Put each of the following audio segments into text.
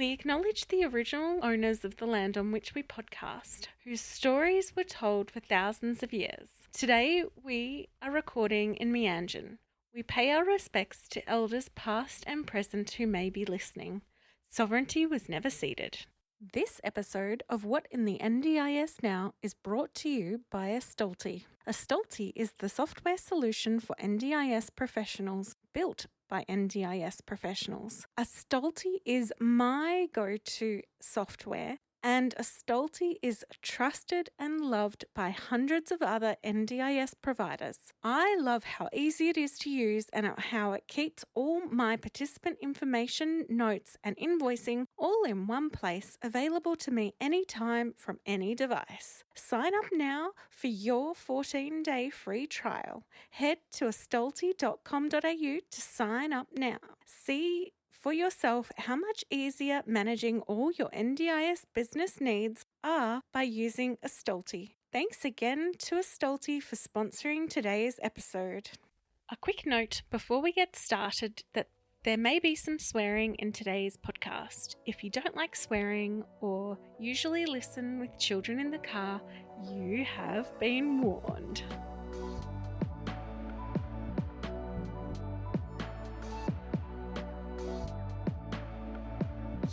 We acknowledge the original owners of the land on which we podcast, whose stories were told for thousands of years. Today, we are recording in Meanjin. We pay our respects to elders past and present who may be listening. Sovereignty was never ceded. This episode of What in the NDIS Now is brought to you by Astalty. Astalty is the software solution for NDIS professionals built by NDIS professionals. Astalty is my go-to software, and Astalty is trusted and loved by hundreds of other NDIS providers. I love how easy it is to use and how it keeps all my participant information, notes, and invoicing all in one place, available to me anytime from any device. Sign up now for your 14-day free trial. Head to astalty.com.au to sign up now. See for yourself how much easier managing all your NDIS business needs are by using Astalty. Thanks again to Astalty for sponsoring today's episode. A quick note before we get started that there may be some swearing in today's podcast. If you don't like swearing or usually listen with children in the car, you have been warned.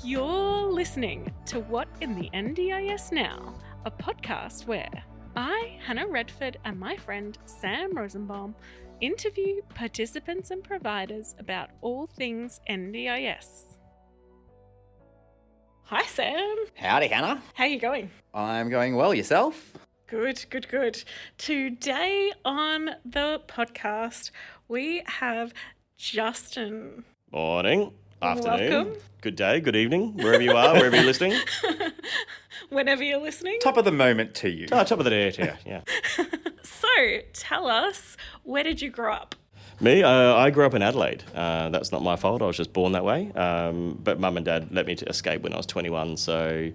You're listening to What in the NDIS Now, a podcast where I, Hannah Redford, and my friend Sam Rosenbaum interview participants and providers about all things NDIS. Hi, Sam. Howdy, Hannah. How you going? I'm going well. Yourself? Good. Today on the podcast, we have Justin. Morning, afternoon, Welcome. Good day, good evening, wherever you are, wherever you're listening. Whenever you're listening. Top of the moment to you. Oh, top of the day, yeah. So, tell us, where did you grow up? Me, I grew up in Adelaide. That's not my fault. I was just born that way. But mum and dad let me escape when I was 21. So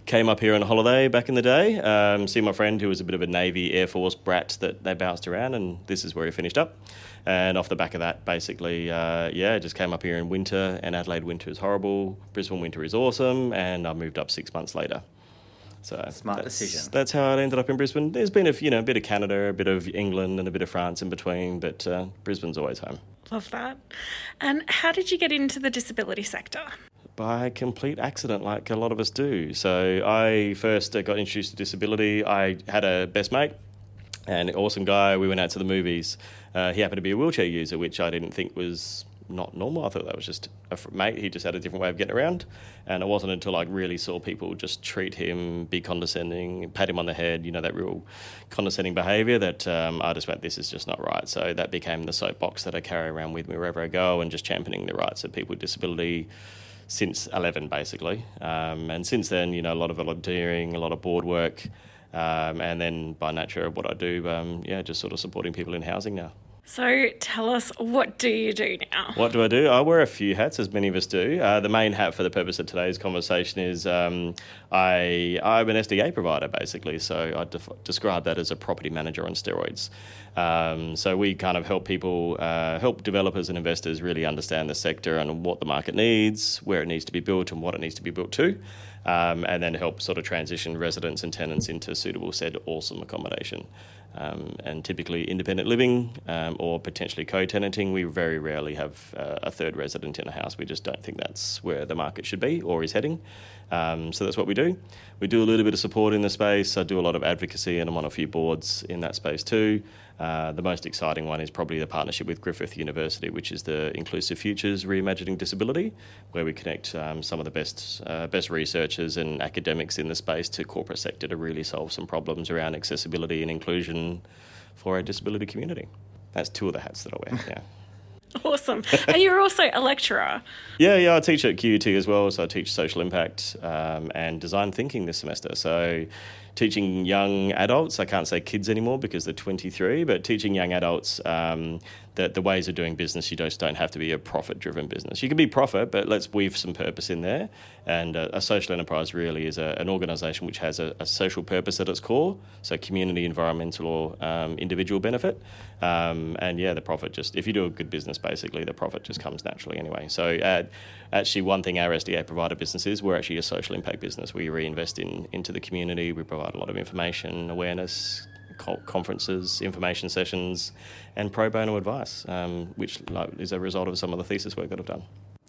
came up here on a holiday back in the day. See my friend who was a bit of a Navy Air Force brat that they bounced around, and this is where he finished up. And off the back of that, basically, just came up here in winter, and Adelaide winter is horrible. Brisbane winter is awesome, and I moved up 6 months later. So Smart decision. That's how I ended up in Brisbane. There's been a bit of Canada, a bit of England, and a bit of France in between, but Brisbane's always home. Love that. And how did you get into the disability sector? By complete accident, like a lot of us do. So I first got introduced to disability. I had a best mate, an awesome guy. We went out to the movies. He happened to be a wheelchair user, which I didn't think was not normal. I thought that was just a mate. He just had a different way of getting around. And it wasn't until I really saw people just treat him, be condescending, pat him on the head, that real condescending behaviour, that I just went, this is just not right. So that became the soapbox that I carry around with me wherever I go, and just championing the rights of people with disability since 11, basically. And since then, a lot of volunteering, a lot of board work, and then by nature of what I do, just sort of supporting people in housing now. So tell us, what do you do now? What do I do? I wear a few hats, as many of us do. The main hat for the purpose of today's conversation is I'm an SDA provider, basically. So I describe that as a property manager on steroids. So we kind of help people, help developers and investors really understand the sector and what the market needs, where it needs to be built and what it needs to be built to, and then help sort of transition residents and tenants into suitable said awesome accommodation. And typically independent living or potentially co-tenanting. We very rarely have a third resident in a house. We just don't think that's where the market should be or is heading. So that's what we do. We do a little bit of support in the space. I do a lot of advocacy, and I'm on a few boards in that space too. The most exciting one is probably the partnership with Griffith University, which is the Inclusive Futures Reimagining Disability, where we connect some of the best researchers and academics in the space to corporate sector to really solve some problems around accessibility and inclusion for our disability community. That's two of the hats that I wear, yeah. Awesome. And you're also a lecturer. Yeah, I teach at QUT as well. So I teach social impact and design thinking this semester. So teaching young adults, I can't say kids anymore because they're 23, but teaching young adults the ways of doing business, you just don't have to be a profit-driven business. You can be profit, but let's weave some purpose in there. And a social enterprise really is an organisation which has a social purpose at its core, so community, environmental, or individual benefit. The profit just, if you do a good business, basically, the profit just comes naturally anyway. So actually, one thing our SDA provider business is, we're actually a social impact business. We reinvest into the community. We provide a lot of information, awareness, conferences, information sessions, and pro bono advice, which is a result of some of the thesis work that I've done.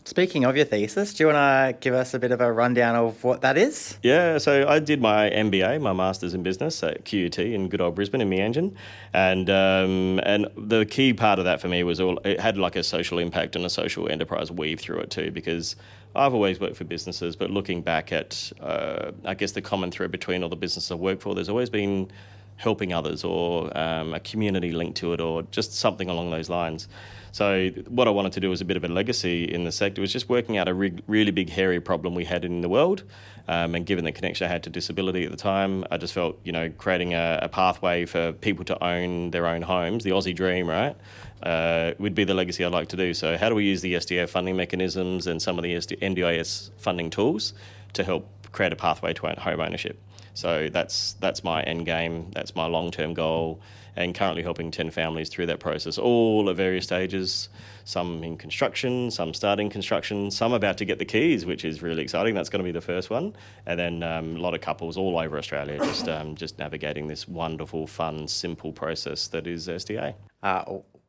Speaking of your thesis, do you want to give us a bit of a rundown of what that is? Yeah, so I did my MBA, my Masters in Business at QUT in good old Brisbane in Meanjin. And the key part of that for me was it had like a social impact and a social enterprise weave through it too, because I've always worked for businesses, but looking back at, I guess, the common thread between all the businesses I've worked for, there's always been helping others, or a community link to it, or just something along those lines. So what I wanted to do was a bit of a legacy in the sector, was just working out a really big, hairy problem we had in the world. And given the connection I had to disability at the time, I just felt, creating a pathway for people to own their own homes, the Aussie dream, right, would be the legacy I'd like to do. So how do we use the SDA funding mechanisms and some of the NDIS funding tools to help create a pathway to home ownership? So that's my end game, that's my long-term goal, and currently helping 10 families through that process, all at various stages, some in construction, some starting construction, some about to get the keys, which is really exciting. That's going to be the first one. And then a lot of couples all over Australia just navigating this wonderful, fun, simple process that is SDA.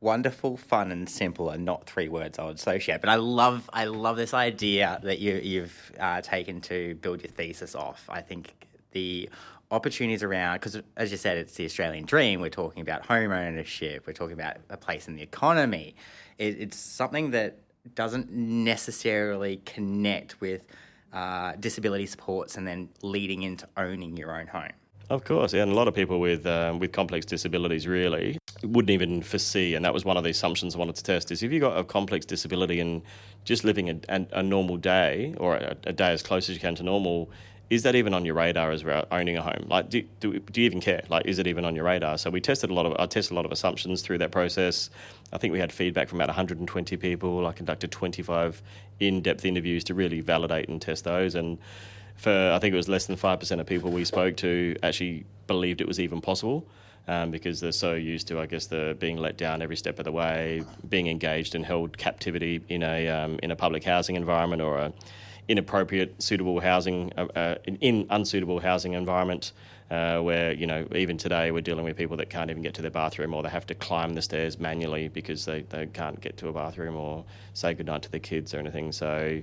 Wonderful, fun, and simple are not three words I would associate, but I love this idea that you've taken to build your thesis off. I think the opportunities around, because as you said, it's the Australian dream. We're talking about home ownership. We're talking about a place in the economy. It's something that doesn't necessarily connect with disability supports and then leading into owning your own home. Of course, yeah, and a lot of people with complex disabilities really wouldn't even foresee, and that was one of the assumptions I wanted to test, is if you've got a complex disability and just living a normal day, or a day as close as you can to normal, is that even on your radar as we're owning a home? Like, do you even care? Like, is it even on your radar? So I tested a lot of assumptions through that process. I think we had feedback from about 120 people. I conducted 25 in-depth interviews to really validate and test those. And I think it was less than 5% of people we spoke to actually believed it was even possible, because they're so used to, I guess, the being let down every step of the way, being engaged and held captivity in a public housing environment, or a inappropriate suitable housing in unsuitable housing environment, where even today we're dealing with people that can't even get to their bathroom, or they have to climb the stairs manually because they can't get to a bathroom or say goodnight to their kids or anything. So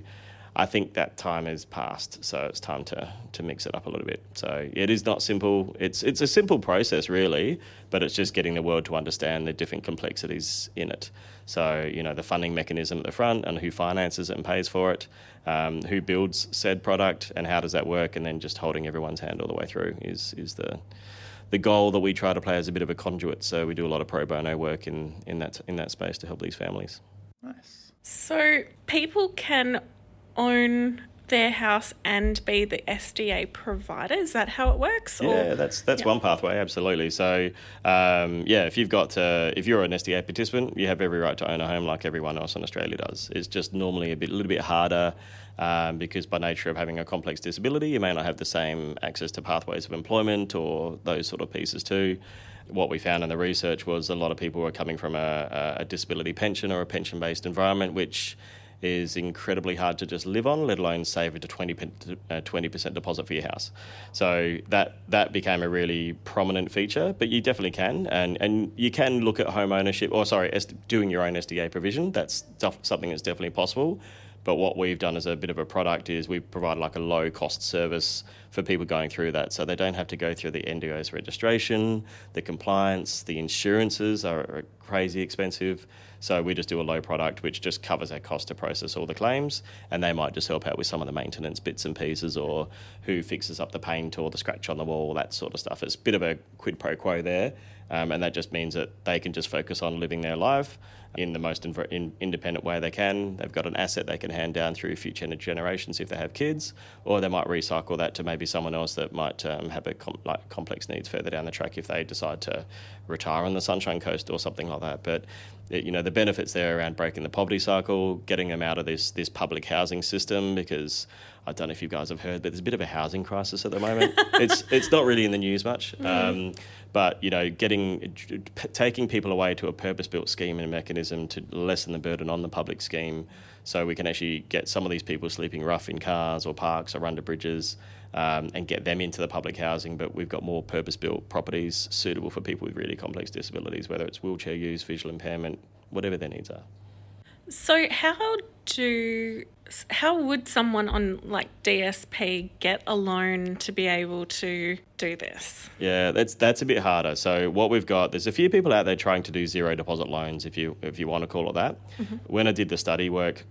I think that time is past, so it's time to mix it up a little bit. So it is not simple. It's a simple process really, but it's just getting the world to understand the different complexities in it. So the funding mechanism at the front, and who finances it and pays for it, who builds said product, and how does that work, and then just holding everyone's hand all the way through is the goal that we try to play as a bit of a conduit. So we do a lot of pro bono work in that space to help these families. Nice. So people can own their house and be the SDA provider? Is that how it works? Yeah, that's one pathway, absolutely. So, if you're an SDA participant, you have every right to own a home like everyone else in Australia does. It's just normally a little bit harder, because by nature of having a complex disability, you may not have the same access to pathways of employment or those sort of pieces too. What we found in the research was a lot of people were coming from a disability pension or a pension-based environment, which is incredibly hard to just live on, let alone save it to 20% deposit for your house. So that became a really prominent feature, but you definitely can. And you can look at home ownership, doing your own SDA provision. That's something that's definitely possible. But what we've done as a bit of a product is we provide like a low-cost service for people going through that. So they don't have to go through the NDIS registration, the compliance, the insurances are crazy expensive. So we just do a low product which just covers our cost to process all the claims, and they might just help out with some of the maintenance bits and pieces, or who fixes up the paint or the scratch on the wall, that sort of stuff. It's a bit of a quid pro quo there, and that just means that they can just focus on living their life, in the most independent way they can. They've got an asset they can hand down through future generations if they have kids, or they might recycle that to maybe someone else that might have complex needs further down the track if they decide to retire on the Sunshine Coast or something like that. But the benefits there around breaking the poverty cycle, getting them out of this public housing system, because I don't know if you guys have heard, but there's a bit of a housing crisis at the moment. It's not really in the news much, but taking people away to a purpose-built scheme and mechanism to lessen the burden on the public scheme, so we can actually get some of these people sleeping rough in cars or parks or under bridges, and get them into the public housing. But we've got more purpose-built properties suitable for people with really complex disabilities, whether it's wheelchair use, visual impairment, whatever their needs are. So how would someone on like DSP get a loan to be able to do this? Yeah, that's a bit harder. So what we've got, there's a few people out there trying to do zero deposit loans, if you want to call it that. Mm-hmm. When I did the study work,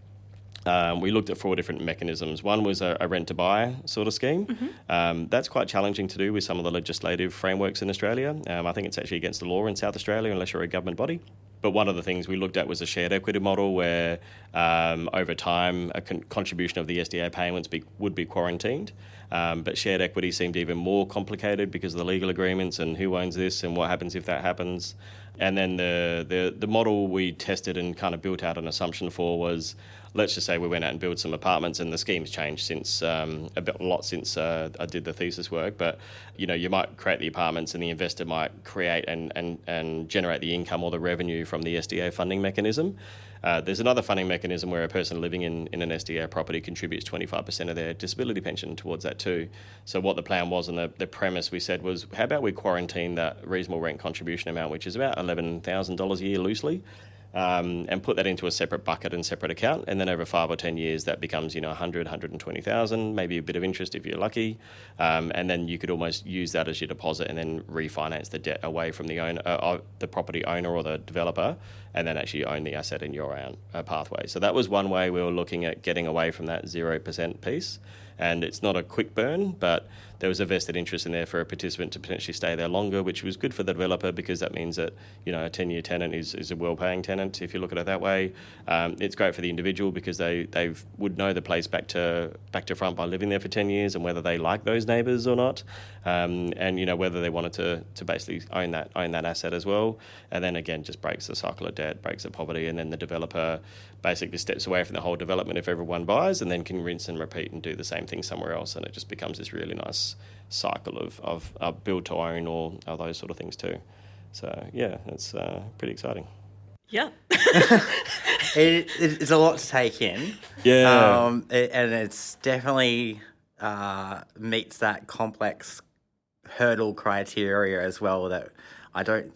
we looked at 4 different mechanisms. One was a rent-to-buy sort of scheme. Mm-hmm. That's quite challenging to do with some of the legislative frameworks in Australia. I think it's actually against the law in South Australia unless you're a government body. But one of the things we looked at was a shared equity model where over time a contribution of the SDA payments would be quarantined. But shared equity seemed even more complicated because of the legal agreements and who owns this and what happens if that happens. And then the model we tested and kind of built out an assumption for was, let's just say we went out and built some apartments, and the scheme's changed since a lot since I did the thesis work. But you might create the apartments, and the investor might create and generate the income or the revenue from the SDA funding mechanism. There's another funding mechanism where a person living in an SDA property contributes 25% of their disability pension towards that too. So what the plan was, and the premise we said was, how about we quarantine that reasonable rent contribution amount, which is about $11,000 a year loosely, and put that into a separate bucket and separate account, and then over 5 or 10 years that becomes 120,000, maybe a bit of interest if you're lucky, and then you could almost use that as your deposit and then refinance the debt away from the owner, the property owner or the developer, and then actually own the asset in your own pathway. So that was one way we were looking at getting away from that 0% piece. And it's not a quick burn, but there was a vested interest in there for a participant to potentially stay there longer, which was good for the developer because that means that a 10-year tenant is a well-paying tenant if you look at it that way. It's great for the individual because they would know the place back to front by living there for 10 years and whether they like those neighbours or not, and whether they wanted to basically own that asset as well. And then again, just breaks the cycle of debt, breaks the poverty, and then the developer basically steps away from the whole development if everyone buys, and then can rinse and repeat and do the same thing somewhere else, and it just becomes this really nice cycle of build to own or those sort of things too. So yeah, it's pretty exciting. Yeah. It's a lot to take in. Yeah. And it's definitely meets that complex hurdle criteria as well that I don't...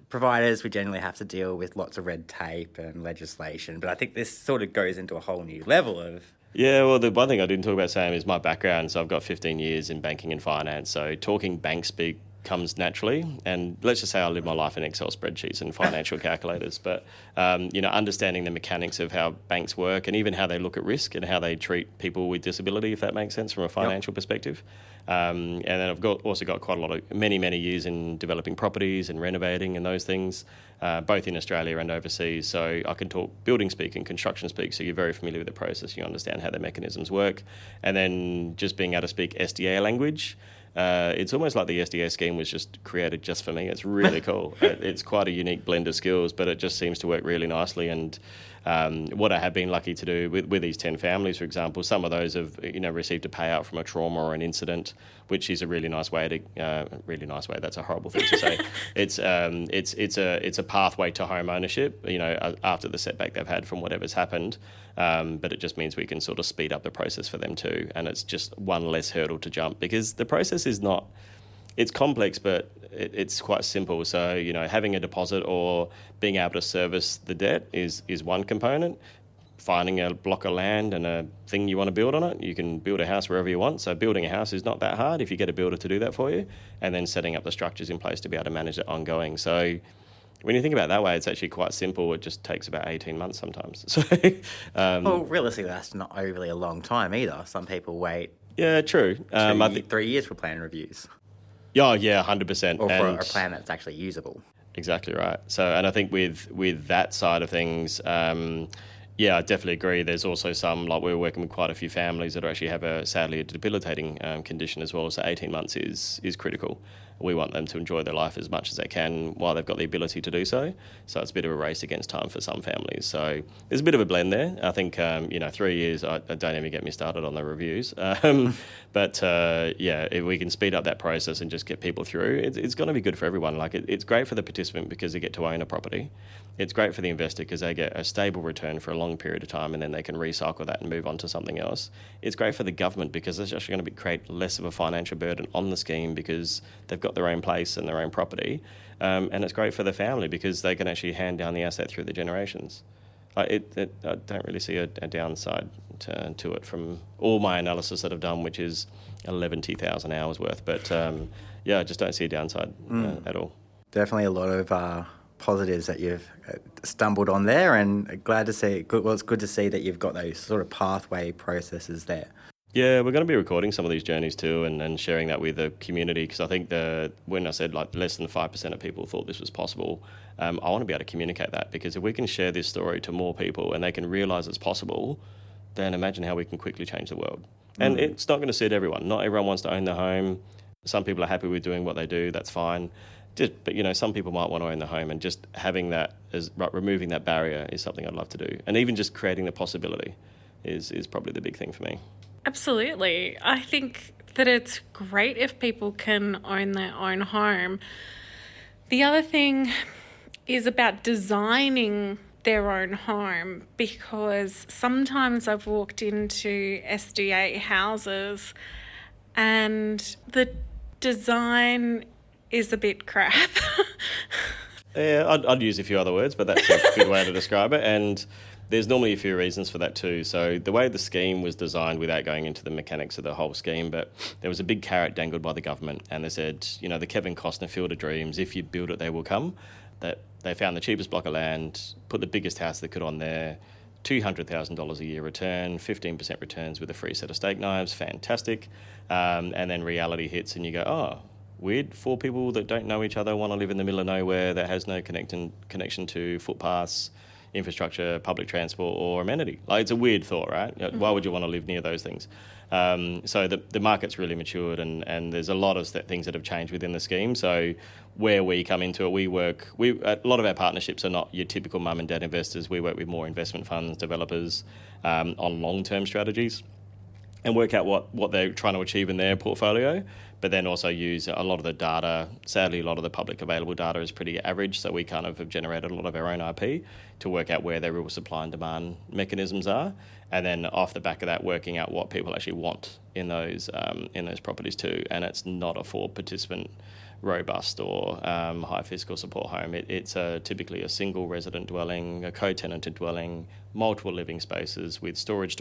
providers, we generally have to deal with lots of red tape and legislation, but I think this sort of goes into a whole new level of... Yeah, well, the one thing I didn't talk about, Sam, is my background. So I've got 15 years in banking and finance, so talking bank speak comes naturally. And let's just say I live my life in Excel spreadsheets and financial calculators, but, understanding the mechanics of how banks work and even how they look at risk and how they treat people with disability, if that makes sense from a financial perspective. And then I've also got quite a lot of many years in developing properties and renovating and those things, both in Australia and overseas. So I can talk building speak and construction speak, so you're very familiar with the process, you understand how the mechanisms work. And then just being able to speak SDA language, it's almost like the SDA scheme was just created just for me. It's really cool. It's quite a unique blend of skills, but it just seems to work really nicely. And what I have been lucky to do with these 10 families, for example, some of those have received a payout from a trauma or an incident, which is a really nice way that's a horrible thing to say. It's a pathway to home ownership, after the setback they've had from whatever's happened. But it just means we can sort of speed up the process for them too, and it's just one less hurdle to jump, because the process is not... It's complex, but it's quite simple. So, having a deposit or being able to service the debt is one component. Finding a block of land and a thing you want to build on it, you can build a house wherever you want. So building a house is not that hard if you get a builder to do that for you, and then setting up the structures in place to be able to manage it ongoing. So when you think about it that way, it's actually quite simple. It just takes about 18 months sometimes. So, well, realistically, that's not overly a long time either. Some people wait. Yeah, true. 3 years for plan reviews. Yeah, 100%. Or for a plan that's actually usable. Exactly right. So, and I think with that side of things, yeah, I definitely agree. There's also some, like we're working with quite a few families that actually have sadly a debilitating condition as well. So 18 months is critical. We want them to enjoy their life as much as they can while they've got the ability to do so. So it's a bit of a race against time for some families. So there's a bit of a blend there. I think, 3 years, I don't even get me started on the reviews. But yeah, if we can speed up that process and just get people through, it's going to be good for everyone. Like it's great for the participant because they get to own a property. It's great for the investor because they get a stable return for a long period of time and then they can recycle that and move on to something else. It's great for the government because it's actually going to create less of a financial burden on the scheme because they've got their own place and their own property. And it's great for the family because they can actually hand down the asset through the generations. I don't really see a downside to it from all my analysis that I've done, which is 11,000 hours worth. But yeah, I just don't see a downside at all. Definitely a lot of positives that you've stumbled on there, and glad to see. Well, it's good to see that you've got those sort of pathway processes there. Yeah, we're going to be recording some of these journeys too and sharing that with the community because I think when I said like less than 5% of people thought this was possible, I want to be able to communicate that because if we can share this story to more people and they can realise it's possible, then imagine how we can quickly change the world. And it's not going to suit everyone. Not everyone wants to own their home. Some people are happy with doing what they do. That's fine. But some people might want to own the home, and just having that removing that barrier is something I'd love to do. And even just creating the possibility is probably the big thing for me. Absolutely. I think that it's great if people can own their own home. The other thing is about designing their own home, because sometimes I've walked into SDA houses and the design is a bit crap. Yeah, I'd use a few other words, but that's a good way to describe it. And there's normally a few reasons for that too. So the way the scheme was designed, without going into the mechanics of the whole scheme, but there was a big carrot dangled by the government, and they said, the Kevin Costner Field of Dreams, if you build it, they will come. That they found the cheapest block of land, put the biggest house they could on there, $200,000 a year return, 15% returns with a free set of steak knives, fantastic. And then reality hits and you go, oh, weird, 4 people that don't know each other want to live in the middle of nowhere that has no connection to footpaths, infrastructure, public transport or amenity. Like, it's a weird thought, right? Mm-hmm. Why would you want to live near those things? So the market's really matured and there's a lot of things that have changed within the scheme. So where we come into it, a lot of our partnerships are not your typical mum and dad investors. We work with more investment funds, developers on long-term strategies and work out what they're trying to achieve in their portfolio, but then also use a lot of the data. Sadly, a lot of the public available data is pretty average, so we kind of have generated a lot of our own IP to work out where their real supply and demand mechanisms are, and then off the back of that, working out what people actually want in those properties too. And it's not a 4-participant robust or high fiscal support home. It's typically a single resident dwelling, a co-tenanted dwelling, multiple living spaces with storage,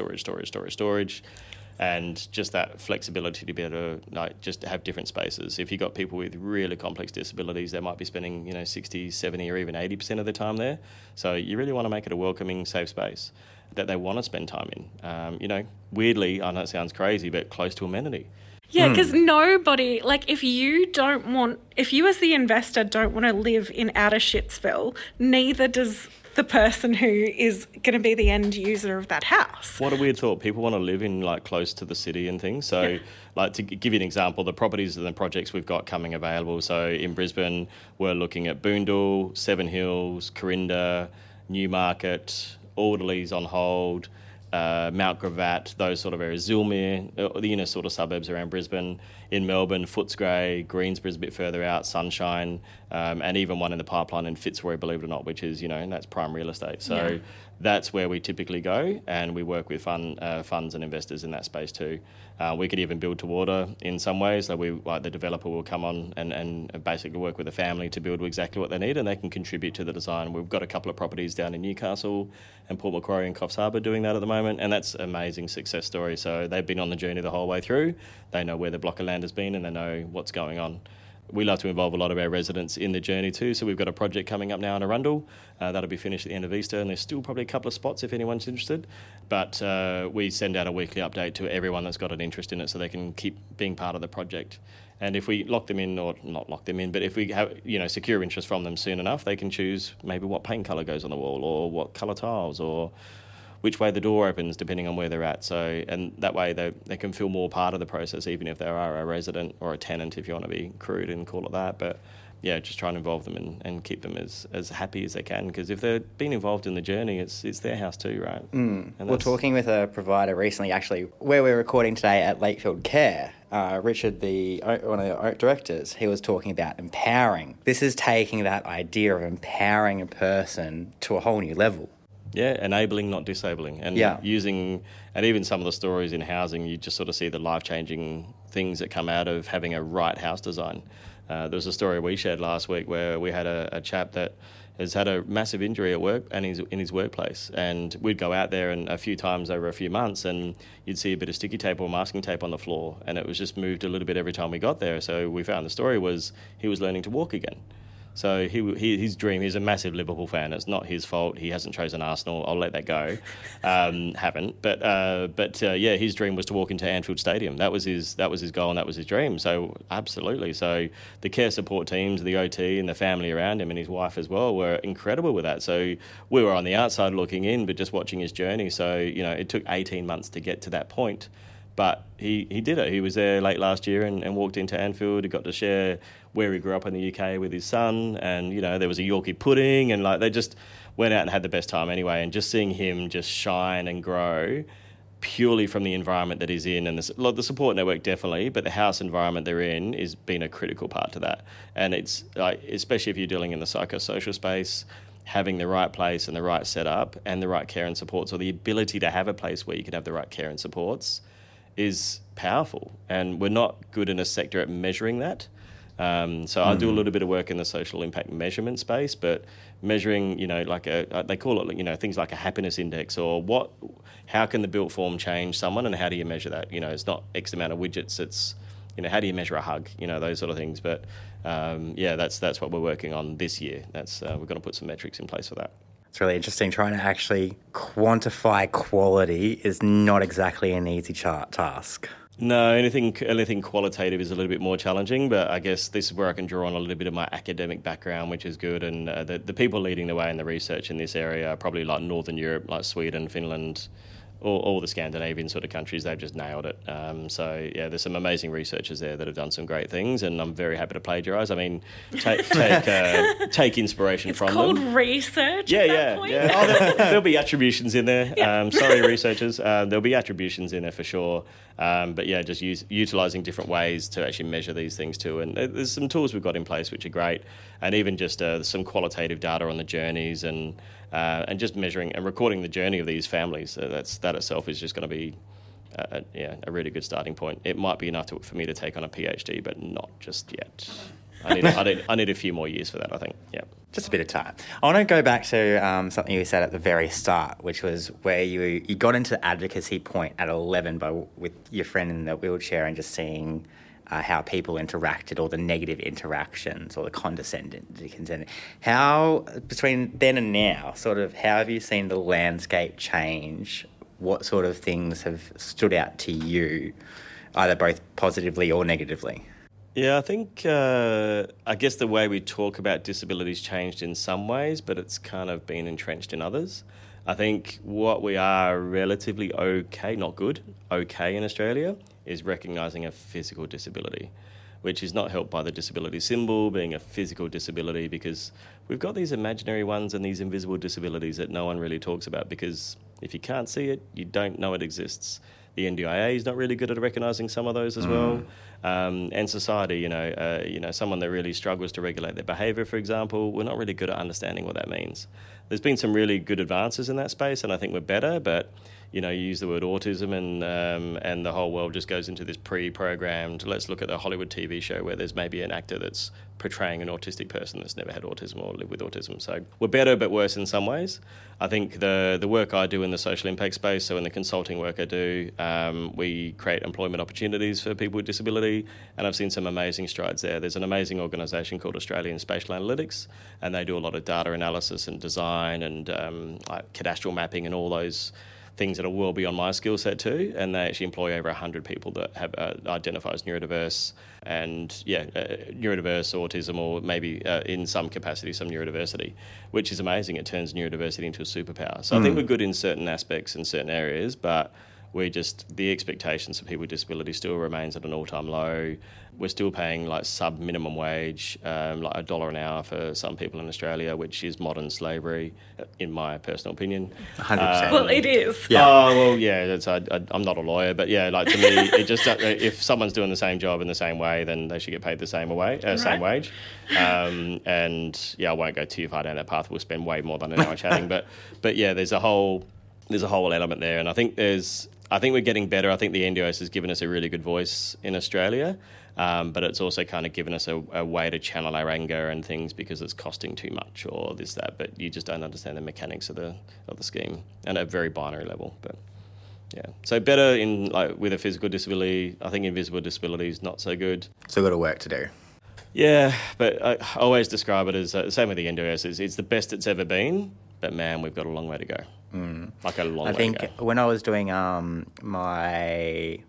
and just that flexibility to be able to just have different spaces. If you've got people with really complex disabilities, they might be spending 60, 70 or even 80% of their time there. So you really want to make it a welcoming, safe space that they want to spend time in. Weirdly, I know it sounds crazy, but close to amenity. Yeah, because nobody, if you as the investor don't want to live in outer Shitsville, neither does the person who is going to be the end user of that house. What a weird thought. People want to live in close to the city and things. So to give you an example, the properties and the projects we've got coming available. So in Brisbane, we're looking at Boondall, Seven Hills, Corinda, Newmarket, Alderley's on hold, Mount Gravatt, those sort of areas, Zilmere, the inner sort of suburbs around Brisbane. In Melbourne, Footscray, Greensborough's a bit further out, Sunshine, and even one in the pipeline in Fitzroy, believe it or not, which is, that's prime real estate. So that's where we typically go, and we work with funds and investors in that space too. We could even build to order in some ways. So the developer will come on and basically work with the family to build exactly what they need, and they can contribute to the design. We've got a couple of properties down in Newcastle and Port Macquarie and Coffs Harbour doing that at the moment, and that's an amazing success story. So they've been on the journey the whole way through. They know where the block of land has been and they know what's going on. We love to involve a lot of our residents in the journey too. So we've got a project coming up now in Arundel. That'll be finished at the end of Easter, and there's still probably a couple of spots if anyone's interested. But we send out a weekly update to everyone that's got an interest in it so they can keep being part of the project. And if we lock them in, or not lock them in, but if we have, secure interest from them soon enough, they can choose maybe what paint colour goes on the wall, or what colour tiles, or which way the door opens, depending on where they're at. So, and that way they can feel more part of the process, even if they are a resident or a tenant, if you want to be crude and call it that. But yeah, just try and involve them and keep them as happy as they can, because if they're being involved in the journey, it's their house too, right? We're talking with a provider recently, actually, where we're recording today at Lakefield Care. Richard, one of the directors, he was talking about empowering. This is taking that idea of empowering a person to a whole new level. Yeah, enabling, not disabling. And using, and even some of the stories in housing, you just sort of see the life-changing things that come out of having a right house design. There was a story we shared last week where we had a chap that has had a massive injury at work and he's in his workplace. And we'd go out there and a few times over a few months and you'd see a bit of sticky tape or masking tape on the floor, and it was just moved a little bit every time we got there. So we found the story was he was learning to walk again. So his dream, he's a massive Liverpool fan. It's not his fault. He hasn't chosen Arsenal. I'll let that go. Haven't. But his dream was to walk into Anfield Stadium. That was his goal and that was his dream. So absolutely. So the care support teams, the OT and the family around him and his wife as well were incredible with that. So we were on the outside looking in, but just watching his journey. So, it took 18 months to get to that point. But he did it. He was there late last year and walked into Anfield. He got to share where he grew up in the UK with his son. And, there was a Yorkie pudding. And, they just went out and had the best time anyway. And just seeing him just shine and grow purely from the environment that he's in. And the support network definitely, but the house environment they're in has been a critical part to that. And it's, especially if you're dealing in the psychosocial space, having the right place and the right setup and the right care and supports, or the ability to have a place where you can have the right care and supports, is powerful, and we're not good in a sector at measuring that. So I do a little bit of work in the social impact measurement space, but measuring, they call it, things like a happiness index, or how can the built form change someone, and how do you measure that? It's not X amount of widgets, it's, how do you measure a hug, those sort of things. But that's what we're working on this year. We're going to put some metrics in place for that. It's really interesting. Trying to actually quantify quality is not exactly an easy task. No, anything qualitative is a little bit more challenging, but I guess this is where I can draw on a little bit of my academic background, which is good. And the people leading the way in the research in this area are probably like Northern Europe, like Sweden, Finland, all the Scandinavian sort of countries. They've just nailed it. There's some amazing researchers there that have done some great things, and I'm very happy to plagiarise. I mean, take inspiration from them. It's called research. Yeah. Oh, there'll be attributions in there. Yeah. Sorry, researchers. There'll be attributions in there for sure. Just utilising different ways to actually measure these things too. And there's some tools we've got in place which are great, and even just some qualitative data on the journeys and just measuring and recording the journey of these families. That itself is just going to be a really good starting point. It might be enough for me to take on a PhD, but not just yet. I need a few more years for that, I think. Yeah. Just a bit of time. I want to go back to something you said at the very start, which was where you got into the advocacy point at 11 with your friend in the wheelchair and just seeing how people interacted, or the negative interactions, or the condescending. How, between then and now, sort of, how have you seen the landscape change? What sort of things have stood out to you, either both positively or negatively? Yeah, I think, I guess the way we talk about disabilities changed in some ways, but it's kind of been entrenched in others. I think what we are relatively okay, not good, okay in Australia, is recognising a physical disability, which is not helped by the disability symbol being a physical disability, because we've got these imaginary ones and these invisible disabilities that no one really talks about, because if you can't see it, you don't know it exists. The NDIA is not really good at recognising some of those as well. And society, someone that really struggles to regulate their behaviour, for example, we're not really good at understanding what that means. There's been some really good advances in that space, and I think we're better, but you use the word autism and the whole world just goes into this pre-programmed, let's look at the Hollywood TV show where there's maybe an actor that's portraying an autistic person that's never had autism or lived with autism. So we're better but worse in some ways. I think the work I do in the social impact space, so in the consulting work I do, we create employment opportunities for people with disability, and I've seen some amazing strides there. There's an amazing organisation called Australian Spatial Analytics, and they do a lot of data analysis and design and like cadastral mapping and all those things that are well beyond my skill set too, and they actually employ over 100 people that have identify as neurodiverse and neurodiverse, autism, or maybe in some capacity some neurodiversity, which is amazing. It turns neurodiversity into a superpower. So I think we're good in certain aspects in certain areas, but the expectations for people with disability still remains at an all-time low. We're still paying like sub-minimum wage, like $1 an hour for some people in Australia, which is modern slavery, in my personal opinion. 100%. Well, it is. Yeah. Oh, well, yeah, I'm not a lawyer, but yeah, like to me, it just if someone's doing the same job in the same way, then they should get paid the same same wage. And yeah, I won't go too far down that path. We'll spend way more than an hour chatting, but yeah, there's a whole element there, and I think we're getting better. I think the NDIS has given us a really good voice in Australia, but it's also kind of given us a way to channel our anger and things because it's costing too much or this, that, but you just don't understand the mechanics of the scheme and at a very binary level. But yeah, so better in like with a physical disability. I think invisible disability is not so good. Still got work to do. Yeah, but I always describe it as same with the NDIS. It's the best it's ever been, but man, we've got a long way to go. Like a long way to go. I think when I was doing my